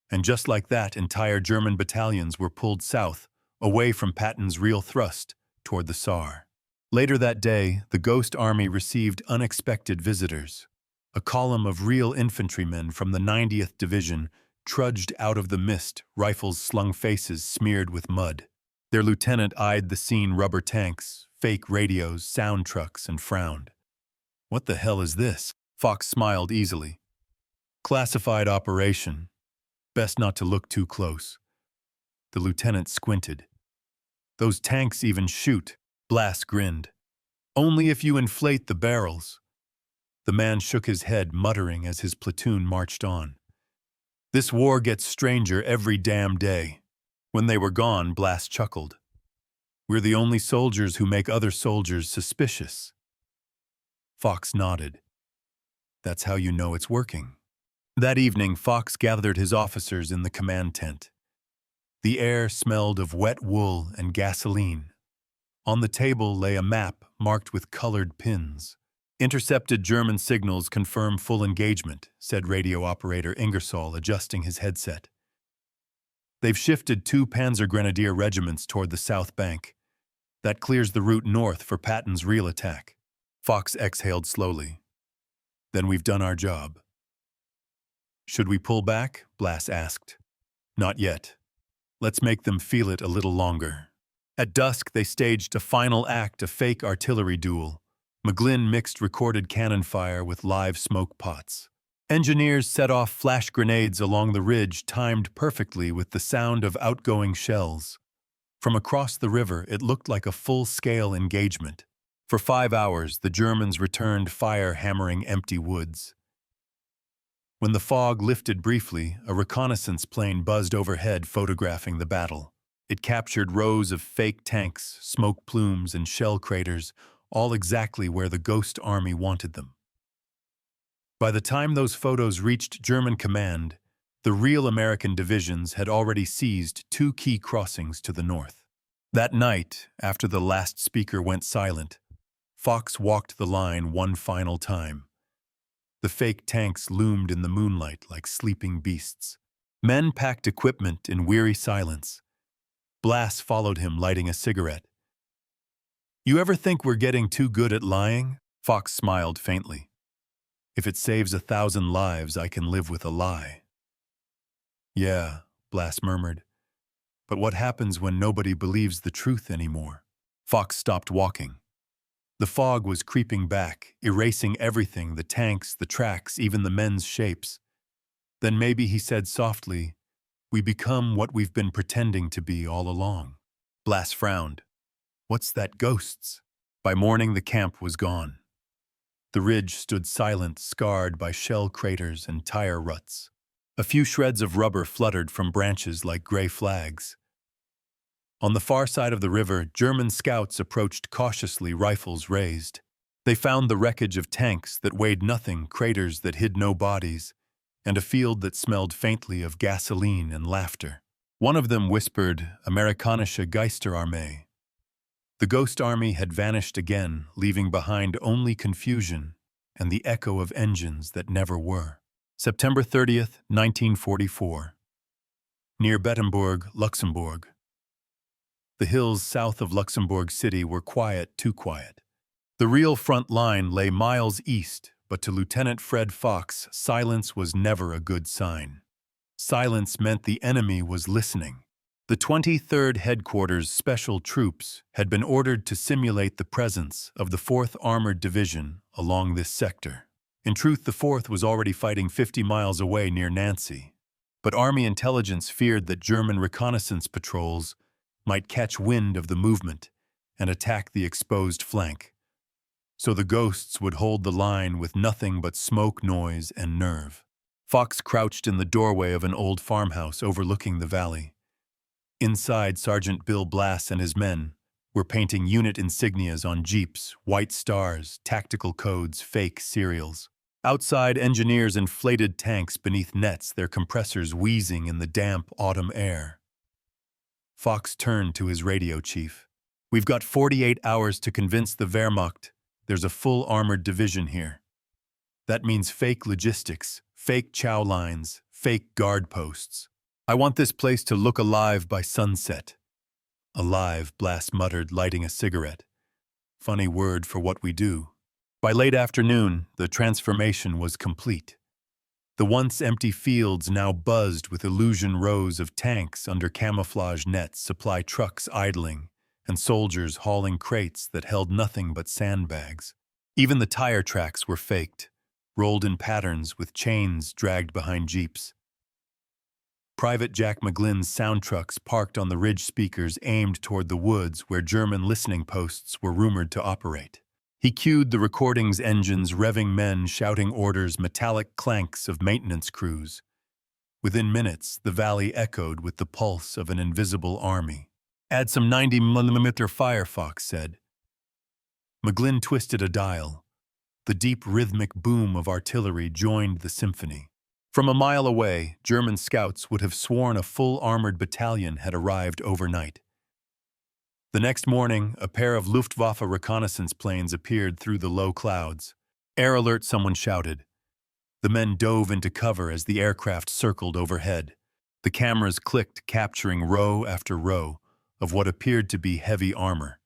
And just like that, entire German battalions were pulled south, away from Patton's real thrust, toward the Saar. Later that day, the Ghost Army received unexpected visitors. A column of real infantrymen from the 90th Division trudged out of the mist, rifles slung, faces smeared with mud. Their lieutenant eyed the scene: rubber tanks, fake radios, sound trucks, and frowned. "What the hell is this?" Fox smiled easily. "Classified operation. Best not to look too close." The lieutenant squinted. "Those tanks even shoot." Blas grinned. "Only if you inflate the barrels." The man shook his head, muttering as his platoon marched on. "This war gets stranger every damn day." When they were gone, Blas chuckled. "We're the only soldiers who make other soldiers suspicious." Fox nodded. "That's how you know it's working." That evening, Fox gathered his officers in the command tent. The air smelled of wet wool and gasoline. On the table lay a map marked with colored pins. "Intercepted German signals confirm full engagement," said radio operator Ingersoll, adjusting his headset. "They've shifted 2 Panzer Grenadier regiments toward the south bank. That clears the route north for Patton's real attack." Fox exhaled slowly. "Then we've done our job." "Should we pull back?" Blas asked. "Not yet. Let's make them feel it a little longer." At dusk, they staged a final act, a fake artillery duel. McGlynn mixed recorded cannon fire with live smoke pots. Engineers set off flash grenades along the ridge, timed perfectly with the sound of outgoing shells. From across the river, it looked like a full-scale engagement. For 5 hours, the Germans returned fire, hammering empty woods. When the fog lifted briefly, a reconnaissance plane buzzed overhead, photographing the battle. It captured rows of fake tanks, smoke plumes, and shell craters, all exactly where the Ghost Army wanted them. By the time those photos reached German command, the real American divisions had already seized 2 key crossings to the north. That night, after the last speaker went silent, Fox walked the line one final time. The fake tanks loomed in the moonlight like sleeping beasts. Men packed equipment in weary silence. Blas followed him, lighting a cigarette. "You ever think we're getting too good at lying?" Fox smiled faintly. "If it saves 1,000 lives, I can live with a lie." "Yeah," Blas murmured. "But what happens when nobody believes the truth anymore?" Fox stopped walking. The fog was creeping back, erasing everything: the tanks, the tracks, even the men's shapes. "Then maybe," he said softly, "we become what we've been pretending to be all along." Blas frowned. "What's that, ghosts?" By morning, the camp was gone. The ridge stood silent, scarred by shell craters and tire ruts. A few shreds of rubber fluttered from branches like gray flags. On the far side of the river, German scouts approached cautiously, rifles raised. They found the wreckage of tanks that weighed nothing, craters that hid no bodies, and a field that smelled faintly of gasoline and laughter. One of them whispered, "Amerikanische Geisterarmee." The Ghost Army had vanished again, leaving behind only confusion and the echo of engines that never were. September 30th, 1944. Near Bettembourg, Luxembourg. The hills south of Luxembourg City were quiet, too quiet. The real front line lay miles east, but to Lieutenant Fred Fox, silence was never a good sign. Silence meant the enemy was listening. The 23rd Headquarters Special Troops had been ordered to simulate the presence of the 4th Armored Division along this sector. In truth, the 4th was already fighting 50 miles away near Nancy. But Army intelligence feared that German reconnaissance patrols might catch wind of the movement and attack the exposed flank. So the ghosts would hold the line with nothing but smoke, noise, and nerve. Fox crouched in the doorway of an old farmhouse overlooking the valley. Inside, Sergeant Bill Blass and his men, We're painting unit insignias on jeeps, white stars, tactical codes, fake serials. Outside, engineers inflated tanks beneath nets, their compressors wheezing in the damp autumn air. Fox turned to his radio chief. "We've got 48 hours to convince the Wehrmacht there's a full armored division here. That means fake logistics, fake chow lines, fake guard posts. I want this place to look alive by sunset." "Alive," Blas muttered, lighting a cigarette. "Funny word for what we do." By late afternoon, the transformation was complete. The once empty fields now buzzed with illusion rows of tanks under camouflage nets, supply trucks idling, and soldiers hauling crates that held nothing but sandbags. Even the tire tracks were faked, rolled in patterns with chains dragged behind jeeps. Private Jack McGlynn's sound trucks parked on the ridge speakers aimed toward the woods where German listening posts were rumored to operate. He cued the recording's engines, revving men shouting orders, metallic clanks of maintenance crews. Within minutes, the valley echoed with the pulse of an invisible army. "Add some 90mm fire," Fox said. McGlynn twisted a dial. The deep rhythmic boom of artillery joined the symphony. From a mile away, German scouts would have sworn a full armored battalion had arrived overnight. The next morning, a pair of Luftwaffe reconnaissance planes appeared through the low clouds. "Air alert," someone shouted. The men dove into cover as the aircraft circled overhead. The cameras clicked, capturing row after row of what appeared to be heavy armor.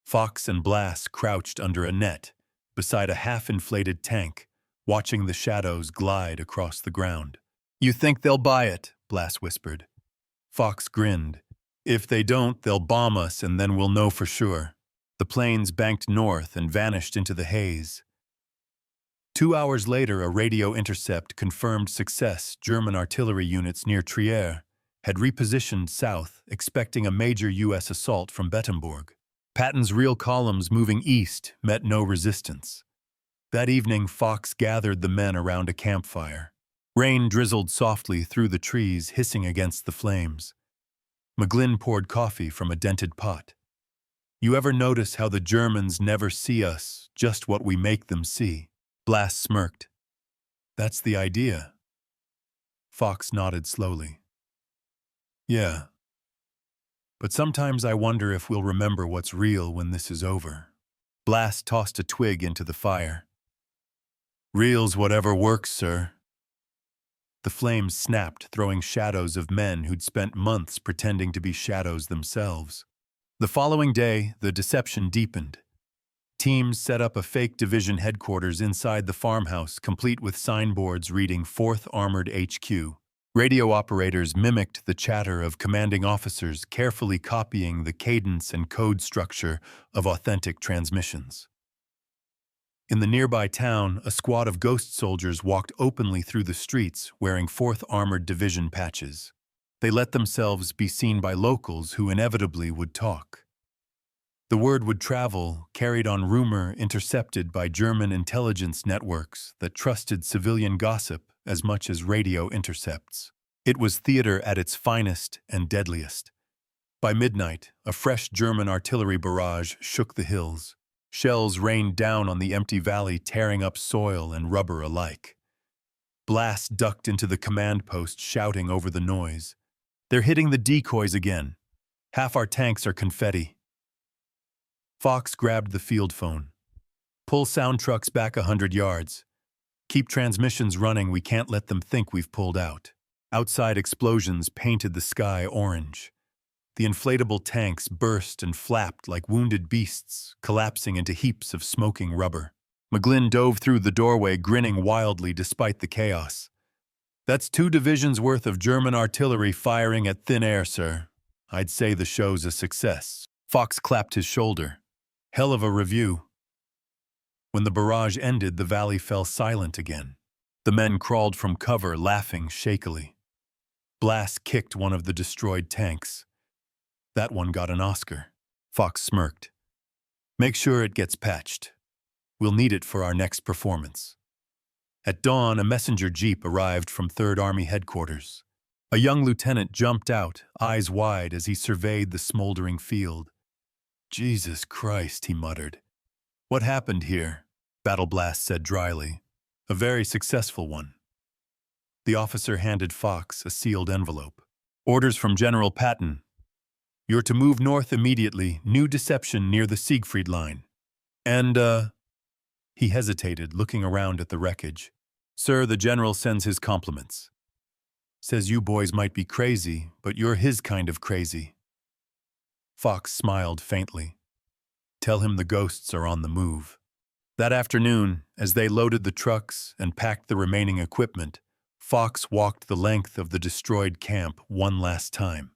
Fox and Blas crouched under a net, beside a half-inflated tank, watching the shadows glide across the ground. "You think they'll buy it?" Blas whispered. Fox grinned. "If they don't, they'll bomb us and then we'll know for sure." The planes banked north and vanished into the haze. 2 hours later, a radio intercept confirmed success. German artillery units near Trier had repositioned south, expecting a major U.S. assault from Bettembourg. Patton's real columns moving east met no resistance. That evening, Fox gathered the men around a campfire. Rain drizzled softly through the trees, hissing against the flames. McGlynn poured coffee from a dented pot. "You ever notice how the Germans never see us, just what we make them see?" Blas smirked. "That's the idea." Fox nodded slowly. "Yeah. But sometimes I wonder if we'll remember what's real when this is over." Blas tossed a twig into the fire. "Real's whatever works, sir." The flames snapped, throwing shadows of men who'd spent months pretending to be shadows themselves. The following day, the deception deepened. Teams set up a fake division headquarters inside the farmhouse, complete with signboards reading 4th Armored HQ. Radio operators mimicked the chatter of commanding officers, carefully copying the cadence and code structure of authentic transmissions. In the nearby town, a squad of ghost soldiers walked openly through the streets wearing 4th Armored Division patches. They let themselves be seen by locals who inevitably would talk. The word would travel, carried on rumor, intercepted by German intelligence networks that trusted civilian gossip as much as radio intercepts. It was theater at its finest and deadliest. By midnight, a fresh German artillery barrage shook the hills. Shells rained down on the empty valley, tearing up soil and rubber alike. Blas ducked into the command post, shouting over the noise. "They're hitting the decoys again. Half our tanks are confetti." Fox grabbed the field phone. "Pull sound trucks back 100 yards. Keep transmissions running, we can't let them think we've pulled out." Outside explosions painted the sky orange. The inflatable tanks burst and flapped like wounded beasts, collapsing into heaps of smoking rubber. McGlynn dove through the doorway, grinning wildly despite the chaos. "That's 2 divisions worth of German artillery firing at thin air, sir. I'd say the show's a success." Fox clapped his shoulder. "Hell of a review." When the barrage ended, the valley fell silent again. The men crawled from cover, laughing shakily. Blas kicked one of the destroyed tanks. "That one got an Oscar." Fox smirked. "Make sure it gets patched. We'll need it for our next performance." At dawn, a messenger jeep arrived from 3rd Army headquarters. A young lieutenant jumped out, eyes wide, as he surveyed the smoldering field. Jesus Christ, he muttered. What happened here? Battle Blast said dryly. A very successful one. The officer handed Fox a sealed envelope. Orders from General Patton. You're to move north immediately, new deception near the Siegfried line. And, He hesitated, looking around at the wreckage. Sir, the general sends his compliments. Says you boys might be crazy, but you're his kind of crazy. Fox smiled faintly. Tell him the ghosts are on the move. That afternoon, as they loaded the trucks and packed the remaining equipment, Fox walked the length of the destroyed camp one last time.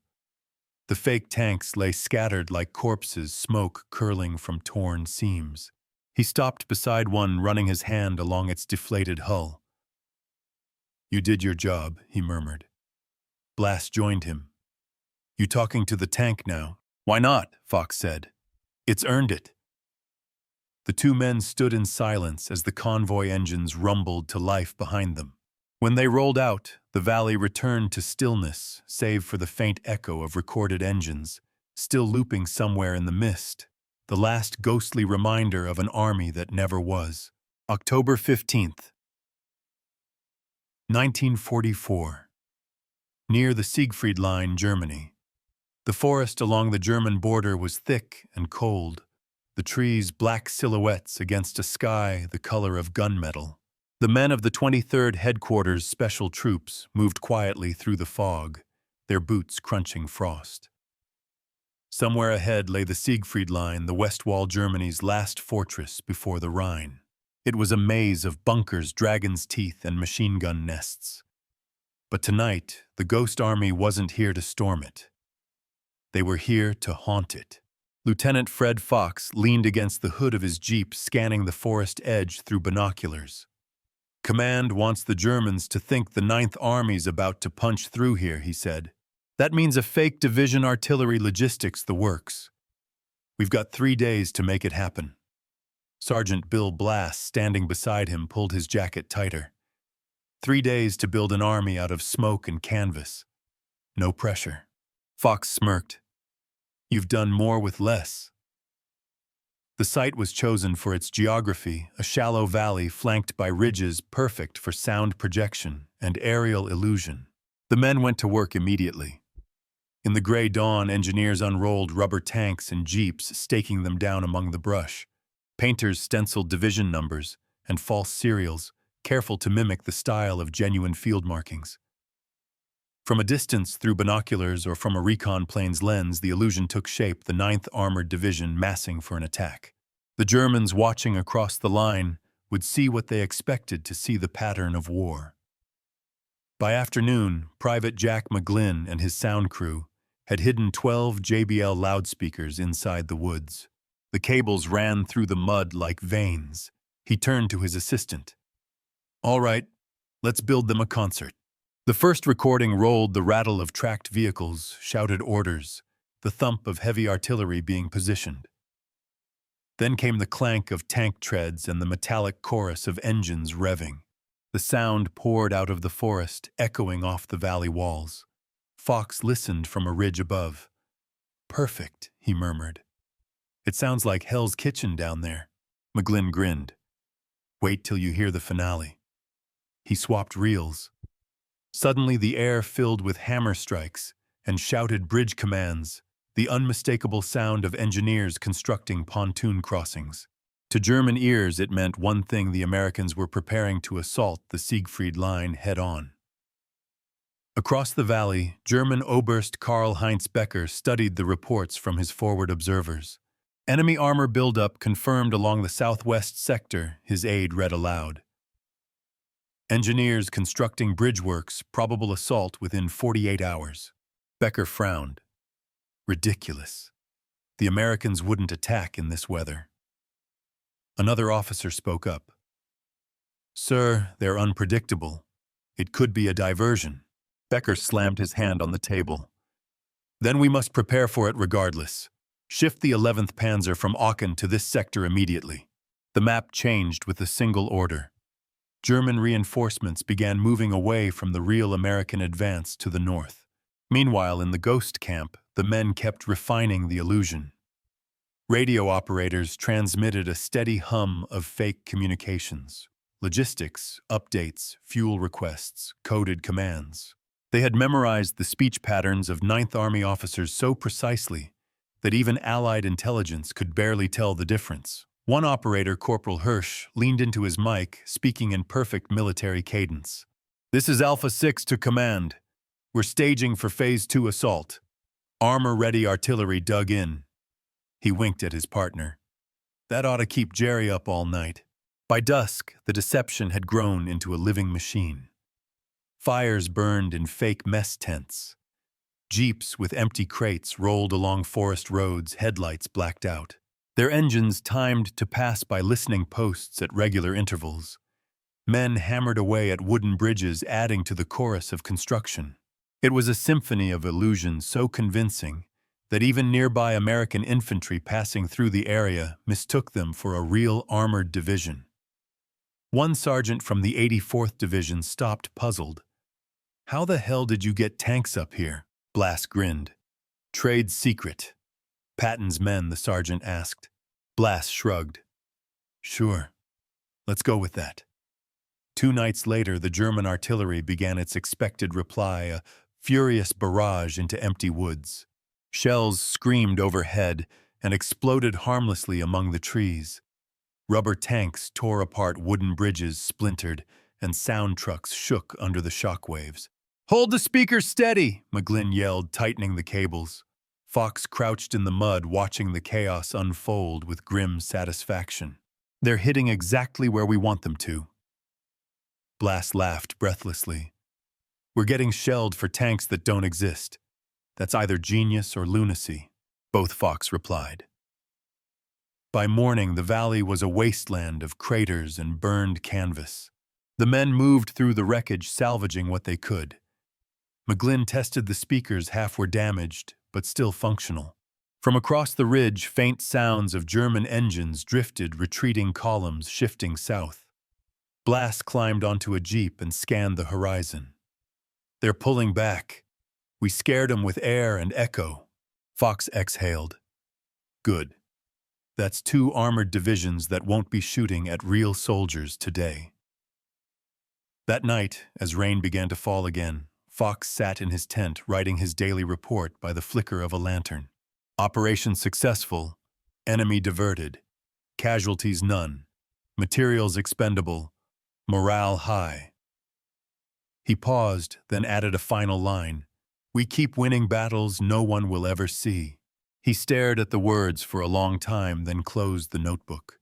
The fake tanks lay scattered like corpses, smoke curling from torn seams. He stopped beside one, running his hand along its deflated hull. You did your job, he murmured. Blast joined him. You talking to the tank now? Why not? Fox said. It's earned it. The two men stood in silence as the convoy engines rumbled to life behind them. When they rolled out, the valley returned to stillness, save for the faint echo of recorded engines, still looping somewhere in the mist, the last ghostly reminder of an army that never was. October 15th, 1944. Near the Siegfried line, Germany. The forest along the German border was thick and cold, the trees black silhouettes against a sky the color of gunmetal. The men of the 23rd Headquarters Special Troops moved quietly through the fog, their boots crunching frost. Somewhere ahead lay the Siegfried line, the West Wall Germany's last fortress before the Rhine. It was a maze of bunkers, dragon's teeth, and machine gun nests. But tonight, the Ghost Army wasn't here to storm it. They were here to haunt it. Lieutenant Fred Fox leaned against the hood of his Jeep, scanning the forest edge through binoculars. Command wants the Germans to think the Ninth Army's about to punch through here, he said. That means a fake division artillery logistics the works. We've got 3 days to make it happen. Sergeant Bill Blast, standing beside him, pulled his jacket tighter. 3 days to build an army out of smoke and canvas. No pressure. Fox smirked. You've done more with less. The site was chosen for its geography, a shallow valley flanked by ridges perfect for sound projection and aerial illusion. The men went to work immediately. In the gray dawn, engineers unrolled rubber tanks and jeeps, staking them down among the brush. Painters stenciled division numbers and false serials, careful to mimic the style of genuine field markings. From a distance, through binoculars or from a recon plane's lens, the illusion took shape, the 9th Armored Division massing for an attack. The Germans, watching across the line, would see what they expected to see, the pattern of war. By afternoon, Private Jack McGlynn and his sound crew had hidden 12 JBL loudspeakers inside the woods. The cables ran through the mud like veins. He turned to his assistant. All right, let's build them a concert. The first recording rolled the rattle of tracked vehicles, shouted orders, the thump of heavy artillery being positioned. Then came the clank of tank treads and the metallic chorus of engines revving. The sound poured out of the forest, echoing off the valley walls. Fox listened from a ridge above. Perfect, he murmured. It sounds like Hell's Kitchen down there. McGlynn grinned. Wait till you hear the finale. He swapped reels. Suddenly the air filled with hammer strikes and shouted bridge commands, the unmistakable sound of engineers constructing pontoon crossings. To German ears, it meant one thing: the Americans were preparing to assault the Siegfried line head-on. Across the valley, German Oberst Karl-Heinz Becker studied the reports from his forward observers. Enemy armor buildup confirmed along the southwest sector, his aide read aloud. Engineers constructing bridge works, probable assault within 48 hours. Becker frowned. Ridiculous. The Americans wouldn't attack in this weather. Another officer spoke up. Sir, they're unpredictable. It could be a diversion. Becker slammed his hand on the table. Then we must prepare for it regardless. Shift the 11th Panzer from Aachen to this sector immediately. The map changed with a single order. German reinforcements began moving away from the real American advance to the north. Meanwhile, in the ghost camp, the men kept refining the illusion. Radio operators transmitted a steady hum of fake communications. Logistics, updates, fuel requests, coded commands. They had memorized the speech patterns of Ninth Army officers so precisely that even Allied intelligence could barely tell the difference. One operator, Corporal Hirsch, leaned into his mic, speaking in perfect military cadence. "This is Alpha 6 to command. We're staging for Phase 2 assault. Armor-ready artillery dug in." He winked at his partner. "That ought to keep Jerry up all night." By dusk, the deception had grown into a living machine. Fires burned in fake mess tents. Jeeps with empty crates rolled along forest roads, headlights blacked out. Their engines timed to pass by listening posts at regular intervals. Men hammered away at wooden bridges, adding to the chorus of construction. It was a symphony of illusion so convincing that even nearby American infantry passing through the area mistook them for a real armored division. One sergeant from the 84th Division stopped, puzzled. "How the hell did you get tanks up here?" Blass grinned. "Trade secret." "Patton's men," the sergeant asked. Blass shrugged. "Sure. Let's go with that." 2 nights later, the German artillery began its expected reply, a furious barrage into empty woods. Shells screamed overhead and exploded harmlessly among the trees. Rubber tanks tore apart wooden bridges, splintered, and sound trucks shook under the shockwaves. "Hold the speakers steady!" McGlynn yelled, tightening the cables. Fox crouched in the mud, watching the chaos unfold with grim satisfaction. "They're hitting exactly where we want them to." Blass laughed breathlessly. "We're getting shelled for tanks that don't exist. That's either genius or lunacy," both Fox replied. By morning, the valley was a wasteland of craters and burned canvas. The men moved through the wreckage, salvaging what they could. McGlynn tested the speakers. Half were damaged, but still functional. From across the ridge, faint sounds of German engines drifted, retreating columns shifting south. Blass climbed onto a jeep and scanned the horizon. "They're pulling back. We scared them with air and echo." Fox exhaled. "Good. That's 2 armored divisions that won't be shooting at real soldiers today." That night, as rain began to fall again, Fox sat in his tent writing his daily report by the flicker of a lantern. Operation successful, enemy diverted, casualties none, materials expendable, morale high. He paused, then added a final line. "We keep winning battles no one will ever see." He stared at the words for a long time, then closed the notebook.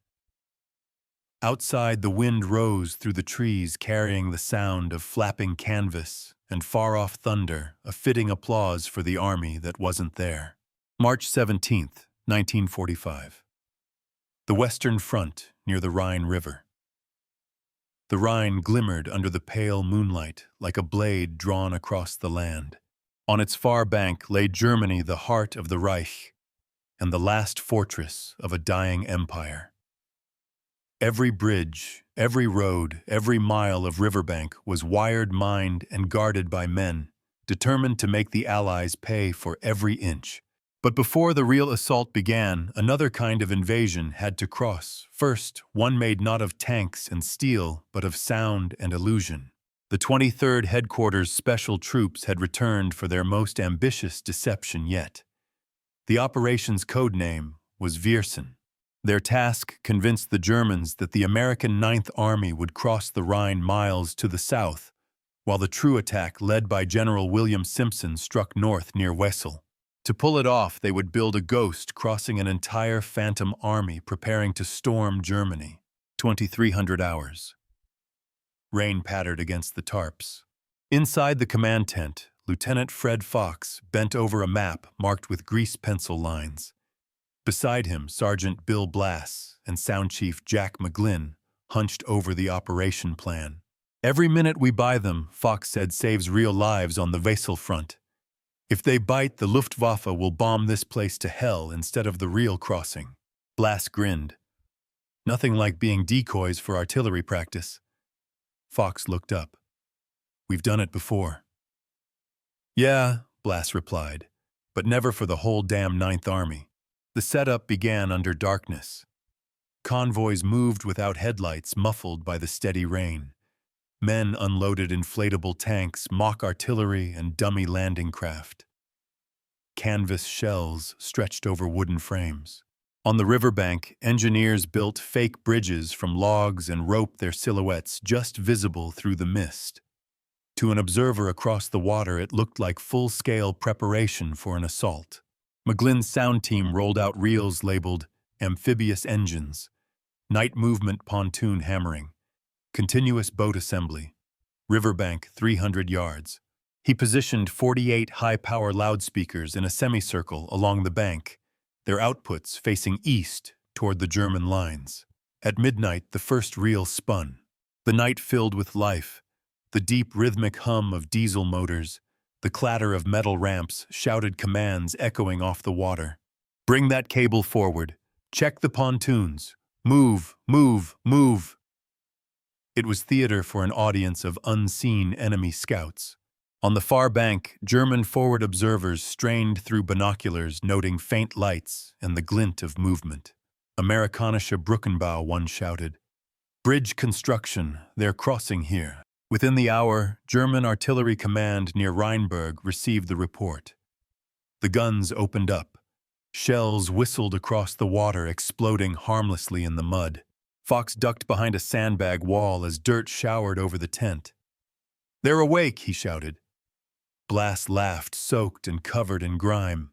Outside, the wind rose through the trees, carrying the sound of flapping canvas and far-off thunder, a fitting applause for the army that wasn't there. March 17th, 1945. The Western Front, near the Rhine River. The Rhine glimmered under the pale moonlight like a blade drawn across the land. On its far bank lay Germany, the heart of the Reich, and the last fortress of a dying empire. Every bridge, every road, every mile of riverbank was wired, mined, and guarded by men, determined to make the Allies pay for every inch. But before the real assault began, another kind of invasion had to cross. First, one made not of tanks and steel, but of sound and illusion. The 23rd Headquarters Special Troops had returned for their most ambitious deception yet. The operation's code name was Viersen. Their task convinced the Germans that the American Ninth Army would cross the Rhine miles to the south, while the true attack, led by General William Simpson, struck north near Wesel. To pull it off, they would build a ghost, crossing an entire phantom army preparing to storm Germany. 2,300 hours. Rain pattered against the tarps. Inside the command tent, Lieutenant Fred Fox bent over a map marked with grease pencil lines. Beside him, Sergeant Bill Blass and Sound Chief Jack McGlynn hunched over the operation plan. "Every minute we buy them," Fox said, "saves real lives on the Wesel front. If they bite, the Luftwaffe will bomb this place to hell instead of the real crossing." Blass grinned. "Nothing like being decoys for artillery practice." Fox looked up. "We've done it before." "Yeah," Blass replied, "but never for the whole damn Ninth Army." The setup began under darkness. Convoys moved without headlights, muffled by the steady rain. Men unloaded inflatable tanks, mock artillery, and dummy landing craft. Canvas shells stretched over wooden frames. On the riverbank, engineers built fake bridges from logs and roped their silhouettes just visible through the mist. To an observer across the water, it looked like full-scale preparation for an assault. McGlynn's sound team rolled out reels labeled amphibious engines, night movement pontoon hammering, continuous boat assembly, riverbank 300 yards. He positioned 48 high-power loudspeakers in a semicircle along the bank, their outputs facing east toward the German lines. At midnight, the first reel spun. The night filled with life, the deep rhythmic hum of diesel motors, the clatter of metal ramps, shouted commands echoing off the water. Bring that cable forward. Check the pontoons. Move, move, move. It was theater for an audience of unseen enemy scouts. On the far bank, German forward observers strained through binoculars, noting faint lights and the glint of movement. Amerikanische Brückenbau, one shouted. Bridge construction, they're crossing here. Within the hour, German artillery command near Rheinberg received the report. The guns opened up. Shells whistled across the water, exploding harmlessly in the mud. Fox ducked behind a sandbag wall as dirt showered over the tent. They're awake, he shouted. Blass laughed, soaked and covered in grime.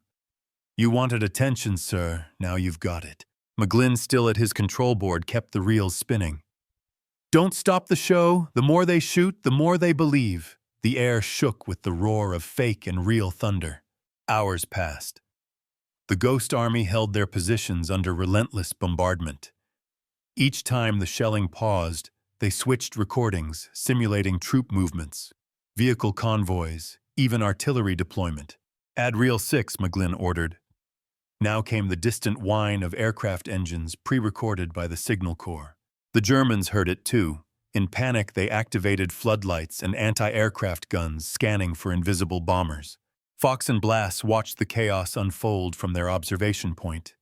You wanted attention, sir. Now you've got it. McGlynn, still at his control board, kept the reels spinning. Don't stop the show. The more they shoot, the more they believe. The air shook with the roar of fake and real thunder. Hours passed. The Ghost Army held their positions under relentless bombardment. Each time the shelling paused, they switched recordings, simulating troop movements, vehicle convoys, even artillery deployment. Add reel 6, McGlynn ordered. Now came the distant whine of aircraft engines pre-recorded by the Signal Corps. The Germans heard it too. In panic, they activated floodlights and anti-aircraft guns, scanning for invisible bombers. Fox and Blass watched the chaos unfold from their observation point.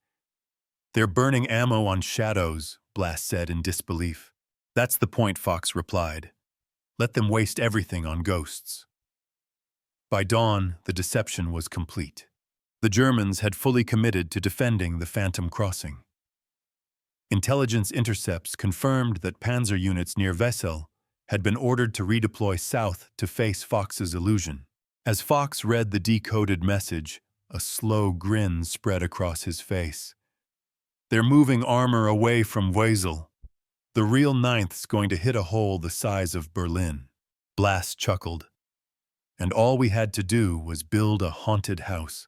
They're burning ammo on shadows, Blass said in disbelief. That's the point, Fox replied. Let them waste everything on ghosts. By dawn, the deception was complete. The Germans had fully committed to defending the Phantom Crossing. Intelligence intercepts confirmed that Panzer units near Wesel had been ordered to redeploy south to face Fox's illusion. As Fox read the decoded message, a slow grin spread across his face. They're moving armor away from Wesel. The real Ninth's going to hit a hole the size of Berlin. Blass chuckled. And all we had to do was build a haunted house.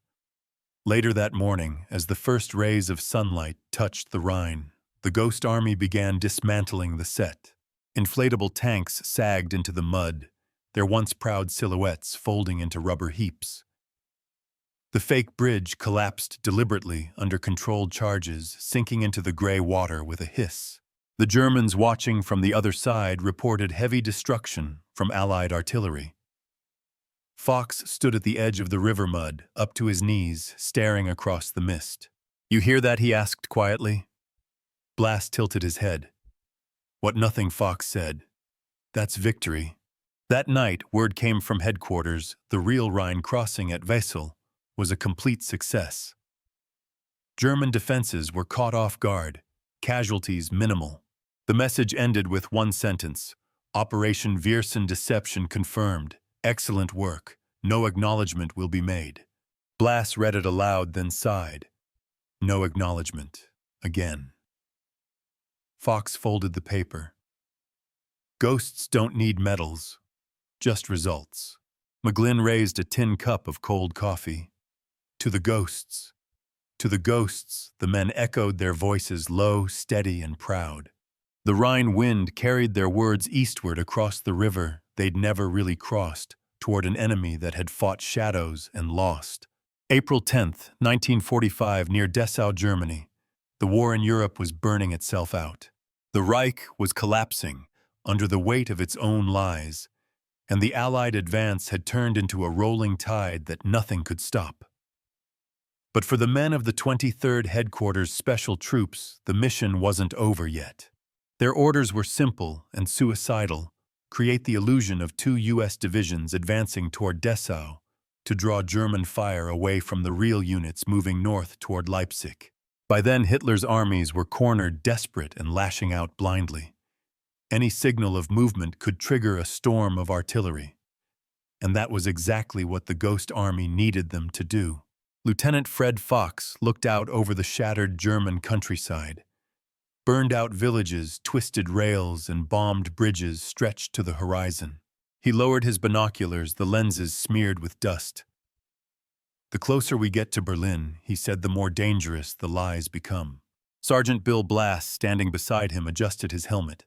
Later that morning, as the first rays of sunlight touched the Rhine, the Ghost Army began dismantling the set. Inflatable tanks sagged into the mud, their once proud silhouettes folding into rubber heaps. The fake bridge collapsed deliberately under controlled charges, sinking into the gray water with a hiss. The Germans watching from the other side reported heavy destruction from Allied artillery. Fox stood at the edge of the river mud, up to his knees, staring across the mist. You hear that? He asked quietly. Blass tilted his head. What nothing, Fox said. That's victory. That night, word came from headquarters, the real Rhine crossing at Wesel was a complete success. German defenses were caught off guard, casualties minimal. The message ended with one sentence, Operation Viersen Deception confirmed. Excellent work. No acknowledgement will be made. Blass read it aloud, then sighed. No acknowledgement. Again. Fox folded the paper. Ghosts don't need medals, just results. McGlynn raised a tin cup of cold coffee. To the ghosts. To the ghosts, the men echoed their voices low, steady, and proud. The Rhine wind carried their words eastward across the river they'd never really crossed, toward an enemy that had fought shadows and lost. April 10th, 1945, near Dessau, Germany. The war in Europe was burning itself out. The Reich was collapsing under the weight of its own lies, and the Allied advance had turned into a rolling tide that nothing could stop. But for the men of the 23rd Headquarters Special Troops, the mission wasn't over yet. Their orders were simple and suicidal: create the illusion of 2 U.S. divisions advancing toward Dessau to draw German fire away from the real units moving north toward Leipzig. By then, Hitler's armies were cornered, desperate and lashing out blindly. Any signal of movement could trigger a storm of artillery. And that was exactly what the Ghost Army needed them to do. Lieutenant Fred Fox looked out over the shattered German countryside. Burned-out villages, twisted rails, and bombed bridges stretched to the horizon. He lowered his binoculars, the lenses smeared with dust. "The closer we get to Berlin," he said, "the more dangerous the lies become." Sergeant Bill Blass, standing beside him, adjusted his helmet.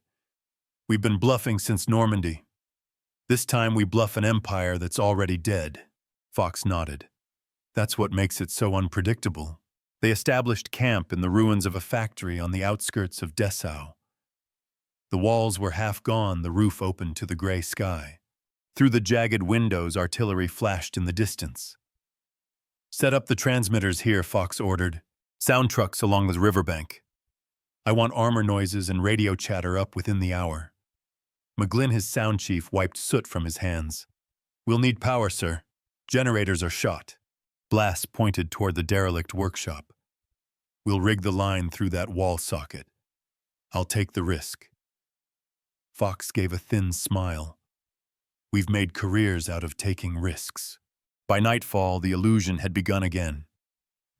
"We've been bluffing since Normandy. This time we bluff an empire that's already dead." Fox nodded. "That's what makes it so unpredictable." They established camp in the ruins of a factory on the outskirts of Dessau. The walls were half gone, the roof open to the gray sky. Through the jagged windows, artillery flashed in the distance. "Set up the transmitters here," Fox ordered. "Sound trucks along the riverbank. I want armor noises and radio chatter up within the hour." McGlynn, his sound chief, wiped soot from his hands. "We'll need power, sir. Generators are shot." Blass pointed toward the derelict workshop. "We'll rig the line through that wall socket. I'll take the risk." Fox gave a thin smile. "We've made careers out of taking risks." By nightfall, the illusion had begun again.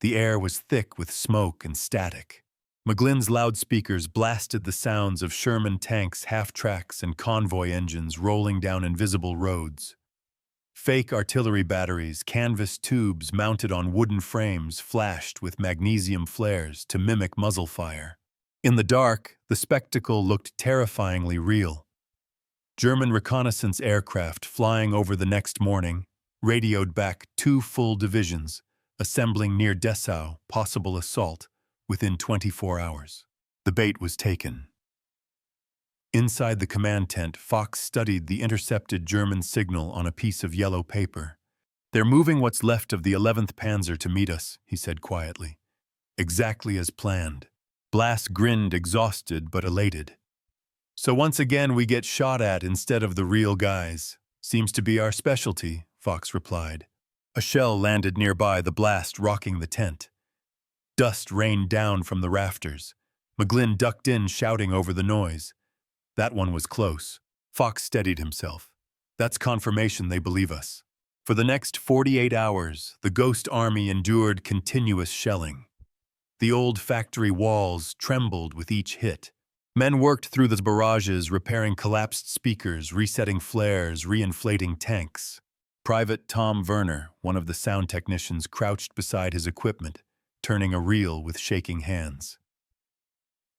The air was thick with smoke and static. McGlynn's loudspeakers blasted the sounds of Sherman tanks, half-tracks, and convoy engines rolling down invisible roads. Fake artillery batteries, canvas tubes mounted on wooden frames, flashed with magnesium flares to mimic muzzle fire. In the dark, the spectacle looked terrifyingly real. German reconnaissance aircraft flying over the next morning radioed back 2 full divisions, assembling near Dessau, possible assault within 24 hours. The bait was taken. Inside the command tent, Fox studied the intercepted German signal on a piece of yellow paper. "They're moving what's left of the 11th Panzer to meet us," he said quietly. "Exactly as planned." Blass grinned, exhausted but elated. "So once again we get shot at instead of the real guys. Seems to be our specialty," Fox replied. A shell landed nearby, the blast rocking the tent. Dust rained down from the rafters. McGlynn ducked in, shouting over the noise. "That one was close." Fox steadied himself. "That's confirmation they believe us." For the next 48 hours, the Ghost Army endured continuous shelling. The old factory walls trembled with each hit. Men worked through the barrages, repairing collapsed speakers, resetting flares, reinflating tanks. Private Tom Werner, one of the sound technicians, crouched beside his equipment, turning a reel with shaking hands.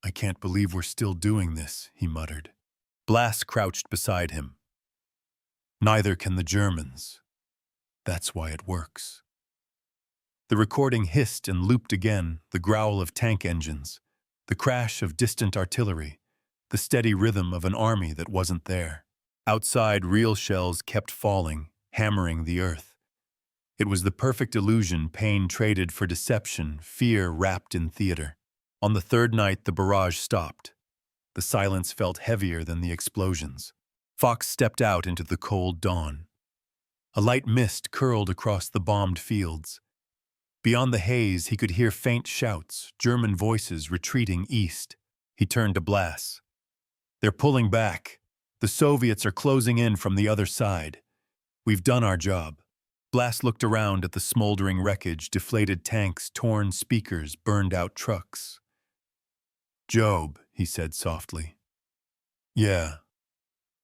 "I can't believe we're still doing this," he muttered. Blass crouched beside him. "Neither can the Germans. That's why it works." The recording hissed and looped again, the growl of tank engines, the crash of distant artillery, the steady rhythm of an army that wasn't there. Outside, real shells kept falling, hammering the earth. It was the perfect illusion pain traded for deception, fear wrapped in theater. On the 3rd night, the barrage stopped. The silence felt heavier than the explosions. Fox stepped out into the cold dawn. A light mist curled across the bombed fields. Beyond the haze, he could hear faint shouts, German voices retreating east. He turned to Blass. "They're pulling back. The Soviets are closing in from the other side. We've done our job." Blass looked around at the smoldering wreckage, deflated tanks, torn speakers, burned-out trucks. "Job," he said softly. "Yeah,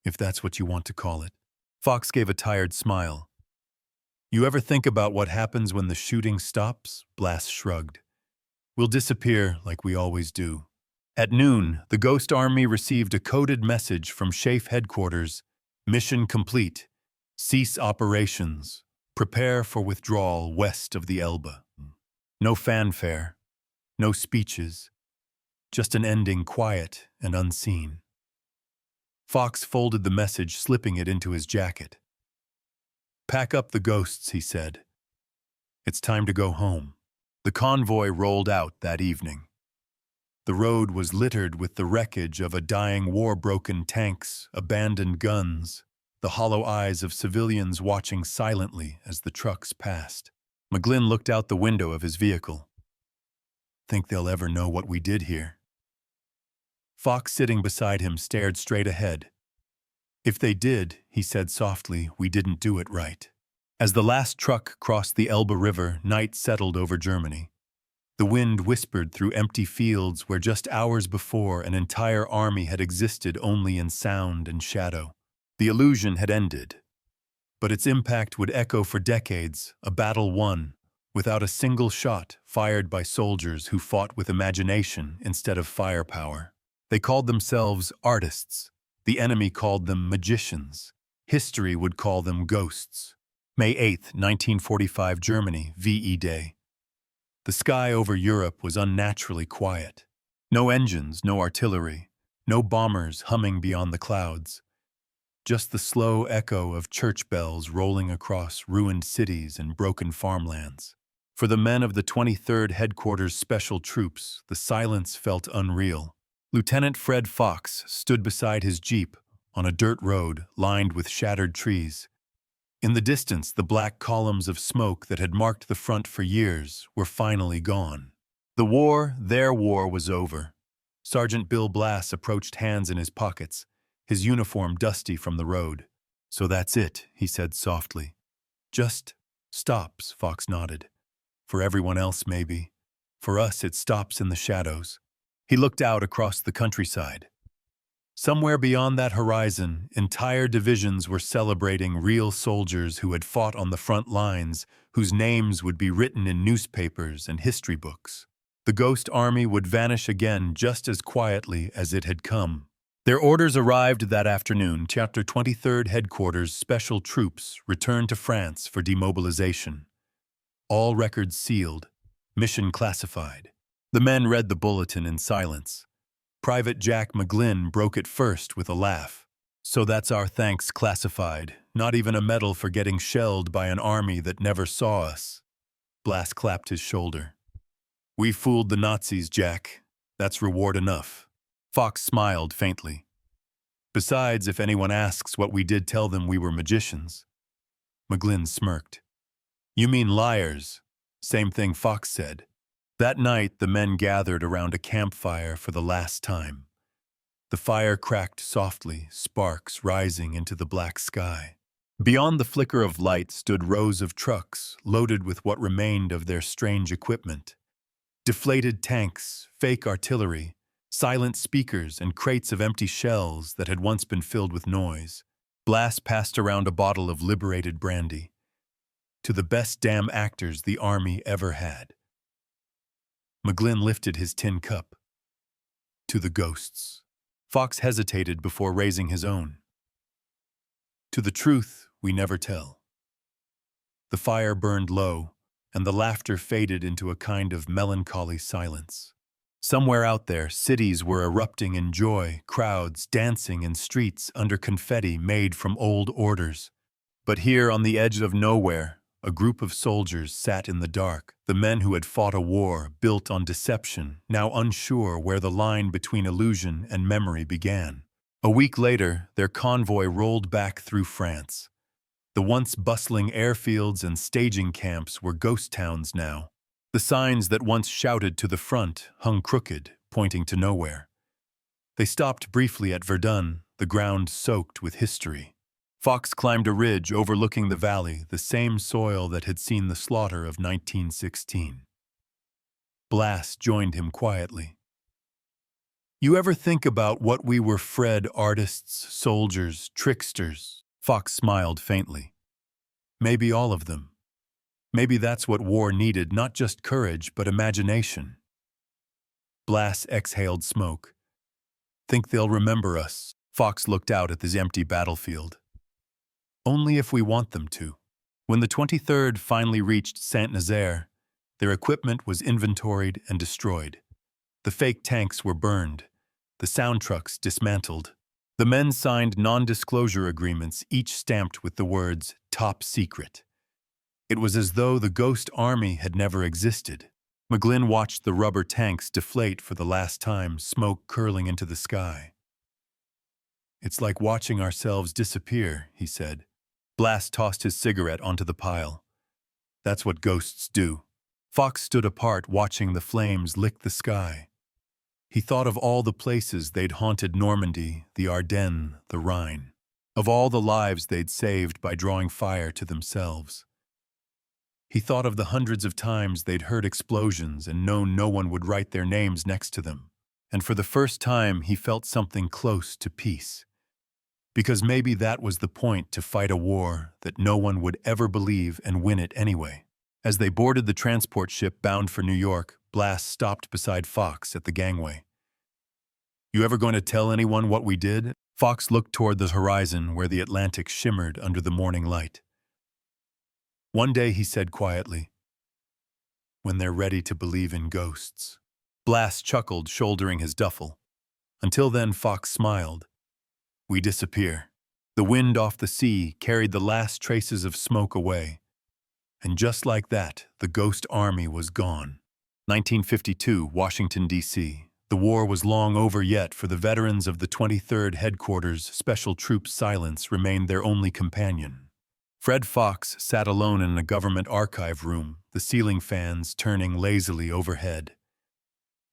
if that's what you want to call it." Fox gave a tired smile. "You ever think about what happens when the shooting stops?" Blass shrugged. "We'll disappear like we always do." At noon, the Ghost Army received a coded message from SHAEF headquarters. "Mission complete. Cease operations. Prepare for withdrawal west of the Elbe." No fanfare, no speeches, just an ending quiet and unseen. Fox folded the message, slipping it into his jacket. "Pack up the ghosts," he said. "It's time to go home." The convoy rolled out that evening. The road was littered with the wreckage of a dying war-broken tanks, abandoned guns, the hollow eyes of civilians watching silently as the trucks passed. McGlynn looked out the window of his vehicle. Think they'll ever know what we did here? Fox, sitting beside him, stared straight ahead. If they did, he said softly, we didn't do it right. As the last truck crossed the Elbe River, night settled over Germany. The wind whispered through empty fields where just hours before an entire army had existed only in sound and shadow. The illusion had ended, but its impact would echo for decades, a battle won, without a single shot fired by soldiers who fought with imagination instead of firepower. They called themselves artists. The enemy called them magicians. History would call them ghosts. May 8, 1945, Germany, VE Day. The sky over Europe was unnaturally quiet. No engines, no artillery, no bombers humming beyond the clouds. Just the slow echo of church bells rolling across ruined cities and broken farmlands. For the men of the 23rd Headquarters Special Troops, the silence felt unreal. Lieutenant Fred Fox stood beside his jeep on a dirt road lined with shattered trees. In the distance, the black columns of smoke that had marked the front for years were finally gone. The war, their war, was over. Sergeant Bill Blass approached, hands in his pockets, his uniform dusty from the road. So that's it, he said softly. Just stops, Fox nodded. For everyone else, maybe. For us, it stops in the shadows. He looked out across the countryside. Somewhere beyond that horizon, entire divisions were celebrating real soldiers who had fought on the front lines, whose names would be written in newspapers and history books. The ghost army would vanish again just as quietly as it had come. Their orders arrived that afternoon. Chapter 23rd Headquarters Special Troops returned to France for demobilization. All records sealed, mission classified. The men read the bulletin in silence. Private Jack McGlynn broke it first with a laugh. So that's our thanks classified, not even a medal for getting shelled by an army that never saw us. Blass clapped his shoulder. We fooled the Nazis, Jack. That's reward enough. Fox smiled faintly. Besides, if anyone asks what we did, tell them we were magicians. McGlynn smirked. You mean liars. Same thing Fox said. That night, the men gathered around a campfire for the last time. The fire cracked softly, sparks rising into the black sky. Beyond the flicker of light stood rows of trucks loaded with what remained of their strange equipment. Deflated tanks, fake artillery, silent speakers, and crates of empty shells that had once been filled with noise. Blass passed around a bottle of liberated brandy. To the best damn actors the army ever had. McGlynn lifted his tin cup. To the ghosts. Fox hesitated before raising his own. To the truth we never tell. The fire burned low, and the laughter faded into a kind of melancholy silence. Somewhere out there, cities were erupting in joy, crowds dancing in streets under confetti made from old orders. But here on the edge of nowhere, a group of soldiers sat in the dark, the men who had fought a war built on deception, now unsure where the line between illusion and memory began. A week later, their convoy rolled back through France. The once bustling airfields and staging camps were ghost towns now. The signs that once shouted to the front hung crooked, pointing to nowhere. They stopped briefly at Verdun, the ground soaked with history. Fox climbed a ridge overlooking the valley, the same soil that had seen the slaughter of 1916. Blass joined him quietly. You ever think about what we were, Fred? Artists, soldiers, tricksters? Fox smiled faintly. Maybe all of them. Maybe that's what war needed, not just courage, but imagination. Blass exhaled smoke. Think they'll remember us? Fox looked out at this empty battlefield. Only if we want them to. When the 23rd finally reached Saint-Nazaire, their equipment was inventoried and destroyed. The fake tanks were burned, the sound trucks dismantled. The men signed non-disclosure agreements, each stamped with the words, "Top Secret." It was as though the ghost army had never existed. McGlynn watched the rubber tanks deflate for the last time, smoke curling into the sky. "It's like watching ourselves disappear," he said. Blast tossed his cigarette onto the pile. "That's what ghosts do." Fox stood apart, watching the flames lick the sky. He thought of all the places they'd haunted: Normandy, the Ardennes, the Rhine. Of all the lives they'd saved by drawing fire to themselves. He thought of the hundreds of times they'd heard explosions and known no one would write their names next to them. And for the first time, he felt something close to peace. Because maybe that was the point: to fight a war that no one would ever believe and win it anyway. As they boarded the transport ship bound for New York, Blast stopped beside Fox at the gangway. "You ever going to tell anyone what we did?" Fox looked toward the horizon where the Atlantic shimmered under the morning light. "One day," he said quietly, "when they're ready to believe in ghosts." Blast chuckled, shouldering his duffel. Until then, Fox smiled. "We disappear." The wind off the sea carried the last traces of smoke away. And just like that, the ghost army was gone. 1952, Washington, D.C. The war was long over, yet for the veterans of the 23rd Headquarters Special Troops, silence remained their only companion. Fred Fox sat alone in a government archive room, the ceiling fans turning lazily overhead.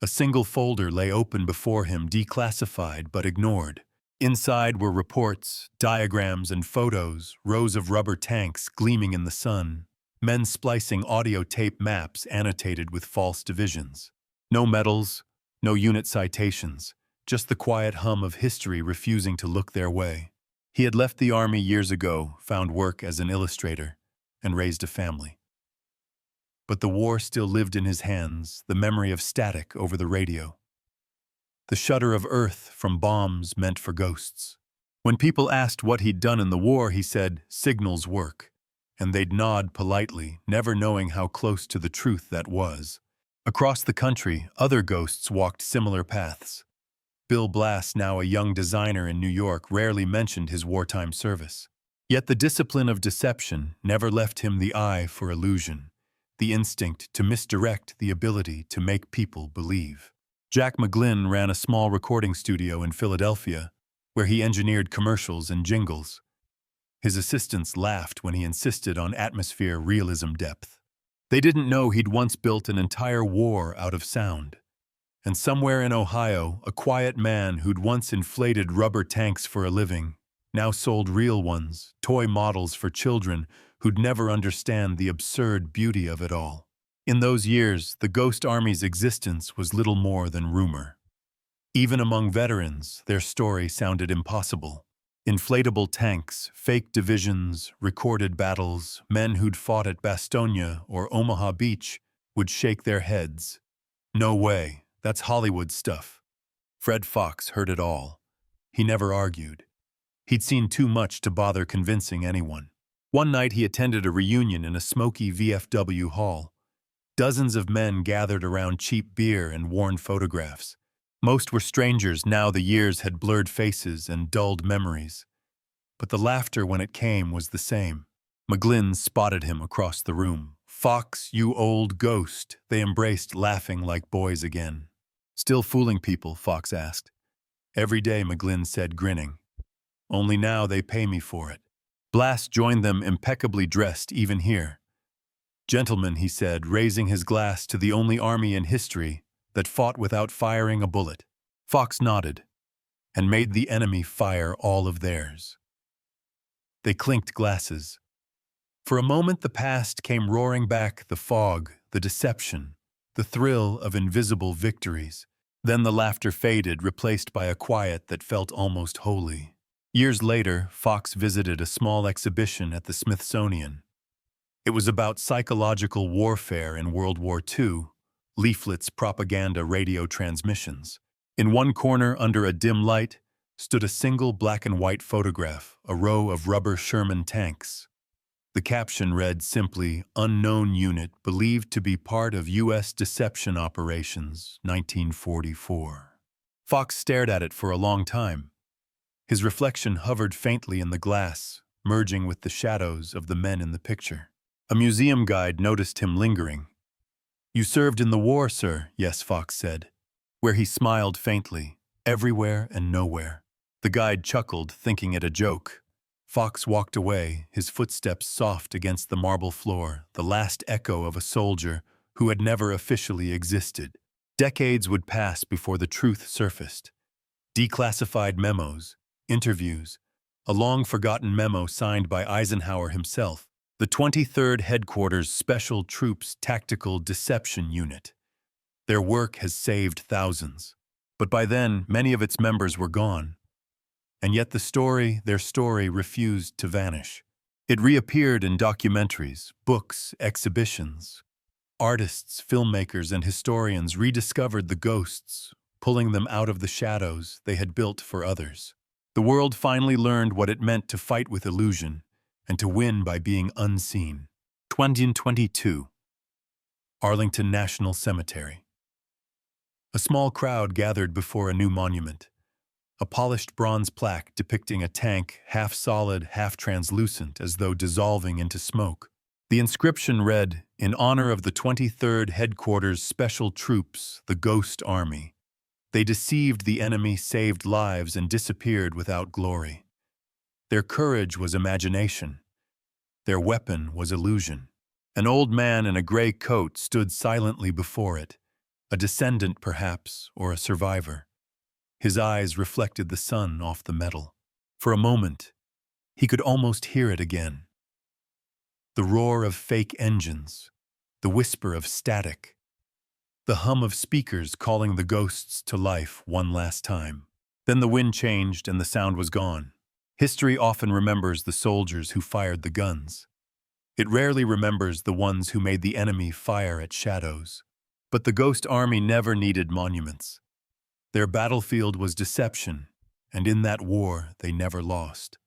A single folder lay open before him, declassified but ignored. Inside were reports, diagrams, and photos, rows of rubber tanks gleaming in the sun, men splicing audio tape maps annotated with false divisions. No medals, no unit citations, just the quiet hum of history refusing to look their way. He had left the army years ago, found work as an illustrator, and raised a family. But the war still lived in his hands, the memory of static over the radio. The shudder of earth from bombs meant for ghosts. When people asked what he'd done in the war, he said, "Signals work." And they'd nod politely, never knowing how close to the truth that was. Across the country, other ghosts walked similar paths. Bill Blass, now a young designer in New York, rarely mentioned his wartime service. Yet the discipline of deception never left him: the eye for illusion, the instinct to misdirect, the ability to make people believe. Jack McGlynn ran a small recording studio in Philadelphia, where he engineered commercials and jingles. His assistants laughed when he insisted on atmosphere, realism, depth. They didn't know he'd once built an entire war out of sound. And somewhere in Ohio, a quiet man who'd once inflated rubber tanks for a living now sold real ones, toy models for children who'd never understand the absurd beauty of it all. In those years, the Ghost Army's existence was little more than rumor. Even among veterans, their story sounded impossible. Inflatable tanks, fake divisions, recorded battles, men who'd fought at Bastogne or Omaha Beach would shake their heads. "No way, that's Hollywood stuff." Fred Fox heard it all. He never argued. He'd seen too much to bother convincing anyone. One night he attended a reunion in a smoky VFW hall. Dozens of men gathered around cheap beer and worn photographs. Most were strangers. Now the years had blurred faces and dulled memories. But the laughter, when it came, was the same. McGlynn spotted him across the room. "Fox, you old ghost." They embraced, laughing like boys again. "Still fooling people?" Fox asked. "Every day," McGlynn said, grinning. "Only now they pay me for it." Blast joined them, impeccably dressed even here. "Gentlemen," he said, raising his glass to the only army in history that fought without firing a bullet. Fox nodded, and made the enemy fire all of theirs. They clinked glasses. For a moment the past came roaring back, the fog, the deception, the thrill of invisible victories. Then the laughter faded, replaced by a quiet that felt almost holy. Years later, Fox visited a small exhibition at the Smithsonian. It was about psychological warfare in World War II, leaflets, propaganda, radio transmissions. In one corner, under a dim light, stood a single black and white photograph, a row of rubber Sherman tanks. The caption read simply, "Unknown unit believed to be part of U.S. deception operations, 1944. Fox stared at it for a long time. His reflection hovered faintly in the glass, merging with the shadows of the men in the picture. A museum guide noticed him lingering. You served in the war, sir, yes, Fox said, where he smiled faintly, everywhere and nowhere. The guide chuckled, thinking it a joke. Fox walked away, his footsteps soft against the marble floor, the last echo of a soldier who had never officially existed. Decades would pass before the truth surfaced. Declassified memos, interviews, a long-forgotten memo signed by Eisenhower himself, the 23rd Headquarters Special Troops Tactical Deception Unit. Their work has saved thousands, but by then many of its members were gone. And yet their story refused to vanish. It reappeared in documentaries, books, exhibitions. Artists, filmmakers, and historians rediscovered the ghosts, pulling them out of the shadows they had built for others. The world finally learned what it meant to fight with illusion and to win by being unseen. 2022. Arlington National Cemetery. A small crowd gathered before a new monument. A polished bronze plaque depicting a tank, half solid, half translucent, as though dissolving into smoke. The inscription read, "In honor of the 23rd Headquarters Special Troops, the Ghost Army. They deceived the enemy, saved lives, and disappeared without glory. Their courage was imagination. Their weapon was illusion." An old man in a gray coat stood silently before it, a descendant perhaps, or a survivor. His eyes reflected the sun off the metal. For a moment, he could almost hear it again. The roar of fake engines, the whisper of static, the hum of speakers calling the ghosts to life one last time. Then the wind changed and the sound was gone. History often remembers the soldiers who fired the guns. It rarely remembers the ones who made the enemy fire at shadows. But the Ghost Army never needed monuments. Their battlefield was deception, and in that war they never lost.